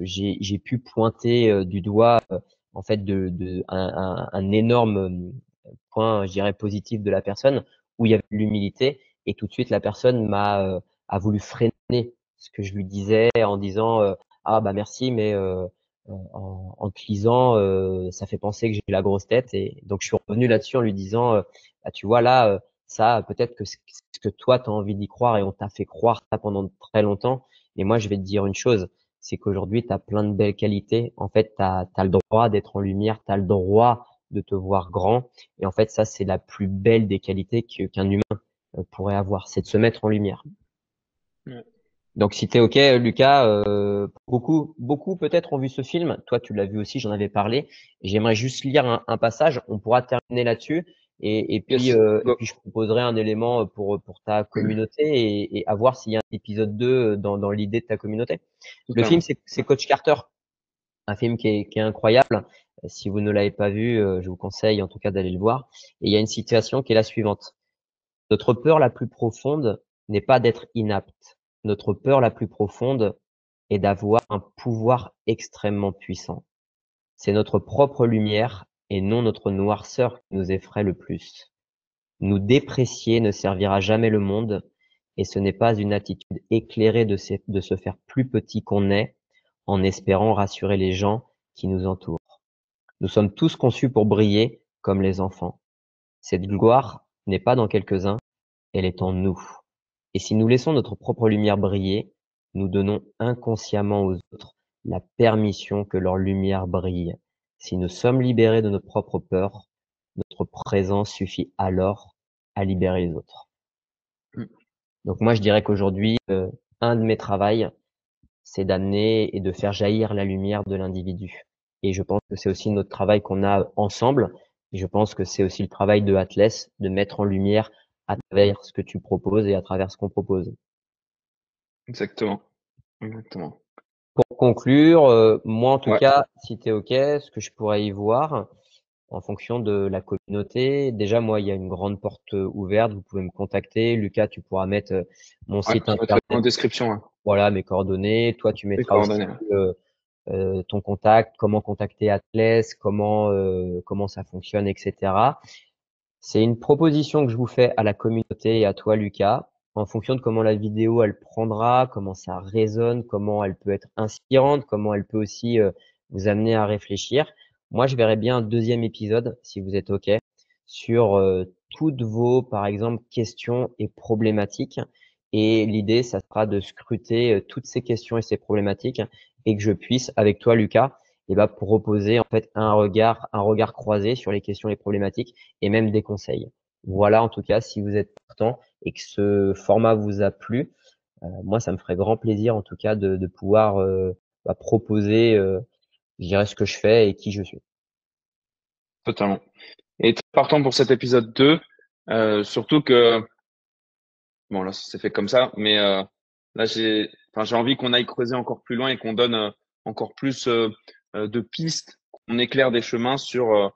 j'ai pu pointer du doigt en fait un énorme point, je dirais positif de la personne, où il y avait de l'humilité, et tout de suite la personne a voulu freiner ce que je lui disais en disant ah bah merci, mais en te lisant ça fait penser que j'ai la grosse tête. Et donc je suis revenu là-dessus en lui disant bah, tu vois là ça peut-être que ce que toi tu as envie d'y croire et on t'a fait croire ça pendant très longtemps, mais moi je vais te dire une chose, c'est qu'aujourd'hui tu as plein de belles qualités. En fait tu as le droit d'être en lumière, tu as le droit de te voir grand, et en fait ça c'est la plus belle des qualités qu'un humain pourrait avoir, c'est de se mettre en lumière. Ouais. Donc, si t'es OK, Lucas, beaucoup peut-être ont vu ce film. Toi, tu l'as vu aussi, j'en avais parlé. J'aimerais juste lire un passage. On pourra terminer là-dessus. Yes. Et Go. puis, je proposerai un élément pour ta communauté, et à voir s'il y a un épisode 2 dans l'idée de ta communauté. Le film, Totalement. c'est Coach Carter, un film qui est incroyable. Si vous ne l'avez pas vu, je vous conseille en tout cas d'aller le voir. Et il y a une situation qui est la suivante. Notre peur la plus profonde n'est pas d'être inapte. Notre peur la plus profonde est d'avoir un pouvoir extrêmement puissant. C'est notre propre lumière et non notre noirceur qui nous effraie le plus. Nous déprécier ne servira jamais le monde, et ce n'est pas une attitude éclairée de se faire plus petit qu'on est en espérant rassurer les gens qui nous entourent. Nous sommes tous conçus pour briller comme les enfants. Cette gloire n'est pas dans quelques-uns, elle est en nous. Et si nous laissons notre propre lumière briller, nous donnons inconsciemment aux autres la permission que leur lumière brille. Si nous sommes libérés de notre propre peur, notre présence suffit alors à libérer les autres. Mm. Donc moi, je dirais qu'aujourd'hui, un de mes travaux, c'est d'amener et de faire jaillir la lumière de l'individu. Et je pense que c'est aussi notre travail qu'on a ensemble. Et je pense que c'est aussi le travail de Atles de mettre en lumière à travers ce que tu proposes et à travers ce qu'on propose. Exactement. Exactement. Pour conclure, moi en tout Ouais. cas, si tu es OK, ce que je pourrais y voir en fonction de la communauté, déjà moi il y a une grande porte ouverte, vous pouvez me contacter. Lucas, tu pourras mettre mon Ouais. site Je mettrai en internet, description, ouais. voilà mes coordonnées. Toi, tu Les mettras aussi coordonnées. Ouais. ton contact, comment contacter Atlas, comment ça fonctionne, etc. C'est une proposition que je vous fais à la communauté et à toi, Lucas. en fonction de comment la vidéo elle prendra, comment ça résonne, comment elle peut être inspirante, comment elle peut aussi vous amener à réfléchir. Moi, je verrais bien un deuxième épisode, si vous êtes OK, sur toutes vos, par exemple, questions et problématiques. Et l'idée, ça sera de scruter toutes ces questions et ces problématiques et que je puisse, avec toi, Lucas, proposer en fait un regard croisé sur les questions et les problématiques et même des conseils. Voilà, en tout cas, si vous êtes partant et que ce format vous a plu, moi, ça me ferait grand plaisir, en tout cas, de pouvoir proposer, je dirais, ce que je fais et qui je suis. Totalement. Et très partant pour cet épisode 2, surtout que, bon, là, ça s'est fait comme ça, mais là, j'ai envie qu'on aille creuser encore plus loin et qu'on donne encore plus de pistes, qu'on éclaire des chemins sur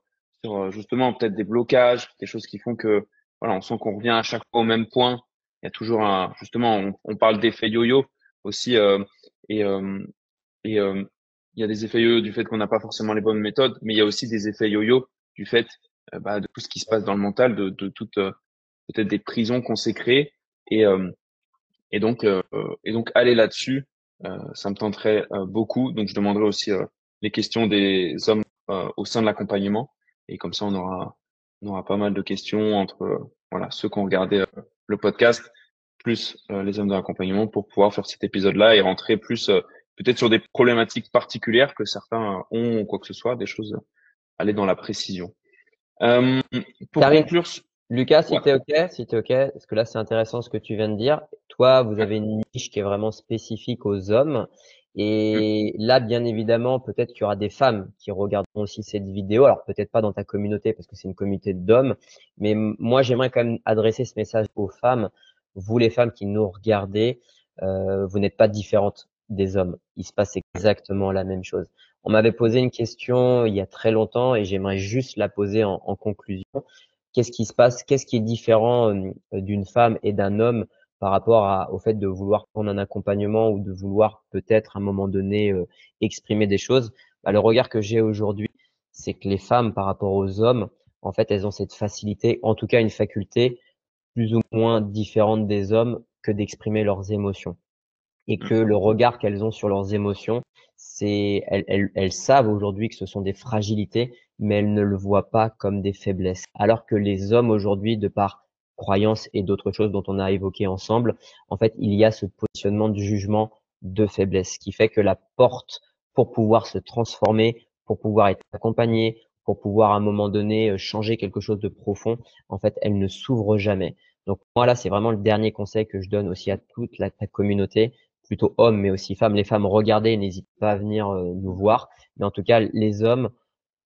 justement peut-être des blocages, des choses qui font que, voilà, on sent qu'on revient à chaque fois au même point. Il y a toujours justement, on parle d'effet yo-yo aussi, et et il y a des effets yo-yo du fait qu'on n'a pas forcément les bonnes méthodes, mais il y a aussi des effets yo-yo du fait de tout ce qui se passe dans le mental, de toutes peut-être des prisons qu'on s'est créées. Et, euh, et donc aller là-dessus, ça me tenterait beaucoup. Donc je demanderai aussi les questions des hommes au sein de l'accompagnement. Et comme ça, on aura pas mal de questions entre voilà ceux qui ont regardé le podcast plus les hommes de l'accompagnement pour pouvoir faire cet épisode-là et rentrer plus peut-être sur des problématiques particulières que certains ont ou quoi que ce soit, des choses aller dans la précision. Euh, pour Termine. conclure, Lucas, ouais. si t'es OK, parce que là, c'est intéressant ce que tu viens de dire. Toi, vous Ouais. avez une niche qui est vraiment spécifique aux hommes. Mm. Et là, bien évidemment, peut-être qu'il y aura des femmes qui regarderont aussi cette vidéo. Alors, peut-être pas dans ta communauté, parce que c'est une communauté d'hommes. Mais moi, j'aimerais quand même adresser ce message aux femmes. Vous, les femmes qui nous regardez, vous n'êtes pas différentes des hommes. Il se passe exactement la même chose. On m'avait posé une question il y a très longtemps et j'aimerais juste la poser en conclusion. Qu'est-ce qui se passe? Qu'est-ce qui est différent d'une femme et d'un homme par rapport au fait de vouloir prendre un accompagnement ou de vouloir peut-être à un moment donné exprimer des choses? Le regard que j'ai aujourd'hui, c'est que les femmes par rapport aux hommes, en fait, elles ont cette facilité, en tout cas une faculté plus ou moins différente des hommes que d'exprimer leurs émotions et Mm. que le regard qu'elles ont sur leurs émotions, elles savent aujourd'hui que ce sont des fragilités, mais elles ne le voient pas comme des faiblesses. Alors que les hommes aujourd'hui, de par croyances et d'autres choses dont on a évoqué ensemble, en fait, il y a ce positionnement de jugement de faiblesse, ce qui fait que la porte pour pouvoir se transformer, pour pouvoir être accompagné, pour pouvoir à un moment donné changer quelque chose de profond, en fait, elle ne s'ouvre jamais. Donc moi là, c'est vraiment le dernier conseil que je donne aussi à toute ta communauté, plutôt hommes, mais aussi femmes. Les femmes, regardez, n'hésitez pas à venir nous voir. Mais en tout cas, les hommes,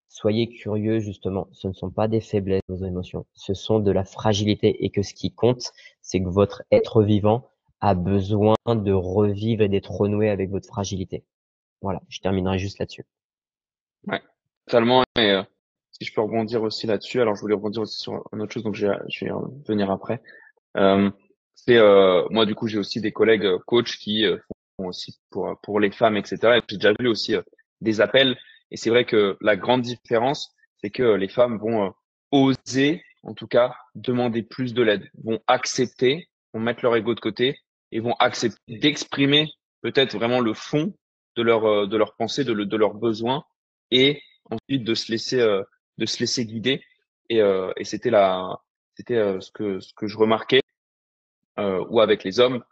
soyez curieux justement. Ce ne sont pas des faiblesses, vos émotions. Ce sont de la fragilité. Et que ce qui compte, c'est que votre être vivant a besoin de revivre et d'être renoué avec votre fragilité. Voilà, je terminerai juste là-dessus. Ouais, totalement. Et si je peux rebondir aussi là-dessus, alors je voulais rebondir aussi sur une autre chose, donc je vais y revenir après. Euh, c'est moi du coup j'ai aussi des collègues coachs qui font aussi pour les femmes, etc. Et j'ai déjà vu aussi des appels. Et c'est vrai que la grande différence, c'est que les femmes vont oser, en tout cas, demander plus de l'aide, vont accepter, vont mettre leur ego de côté et vont accepter d'exprimer peut-être vraiment le fond de leur pensée, de leurs besoins et ensuite de se laisser guider. Et c'était ce que je remarquais ou avec les hommes,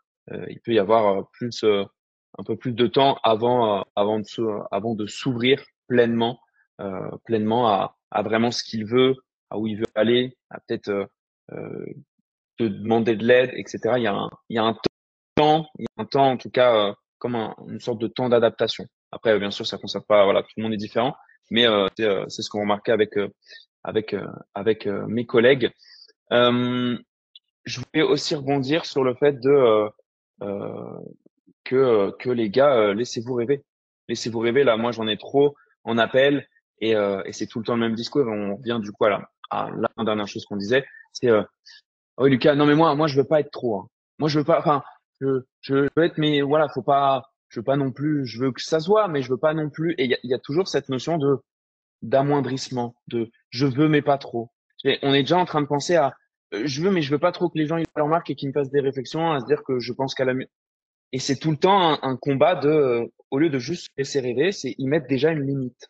il peut y avoir un peu plus de temps avant de s'ouvrir pleinement à vraiment ce qu'il veut, à où il veut aller, à peut-être te demander de l'aide, etc. Il y a un temps en tout cas comme une sorte de temps d'adaptation. Après, bien sûr, ça ne concerne pas, voilà, tout le monde est différent, mais c'est ce qu'on remarquait avec mes collègues. Euh, je voulais aussi rebondir sur le fait euh, que les gars, laissez-vous rêver. Laissez-vous rêver. Là, moi, j'en ai trop en appel et c'est tout le temps le même discours. On revient du coup à la dernière chose qu'on disait. C'est ah oui, Lucas, non mais moi, je veux pas être trop. Hein. Moi, je veux pas. Enfin, je veux être, mais voilà, faut pas. Je veux pas non plus. Je veux que ça soit, mais je veux pas non plus. Et il y a toujours cette notion de d'amoindrissement, de je veux mais pas trop. On est déjà en train de penser à mais je veux pas trop que les gens ils le remarquent et qu'ils me fassent des réflexions à se dire que je pense qu'à la et c'est tout le temps un combat de au lieu de juste se laisser rêver, c'est y mettre déjà une limite.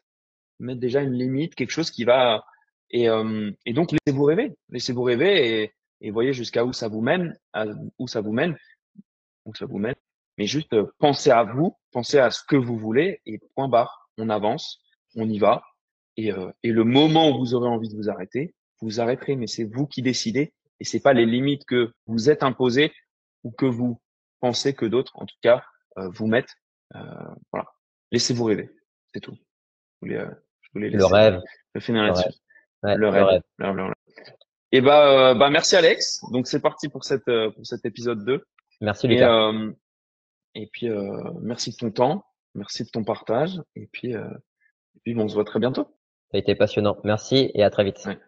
Mettre déjà une limite, quelque chose qui va et donc laissez-vous rêver et voyez jusqu'à où ça vous mène, où ça vous mène, où ça vous mène. Mais juste pensez à vous, pensez à ce que vous voulez et point barre, on avance, on y va et le moment où vous aurez envie de vous arrêterez. Mais c'est vous qui décidez et c'est pas les limites que vous êtes imposées ou que vous pensez que d'autres, en tout cas, vous mettent. Euh, voilà, laissez-vous rêver, c'est tout. Je voulais Le laisser rêve, finir le là-dessus. rêve. Ouais, Le le rêve. rêve. Le rêve. Et merci Alex. Donc c'est parti pour cet épisode 2. Merci, Et, Lucas. et puis merci de ton temps, merci de ton partage. Et puis bon, on se voit très bientôt. Ça a été passionnant. Merci et à très vite. Ouais.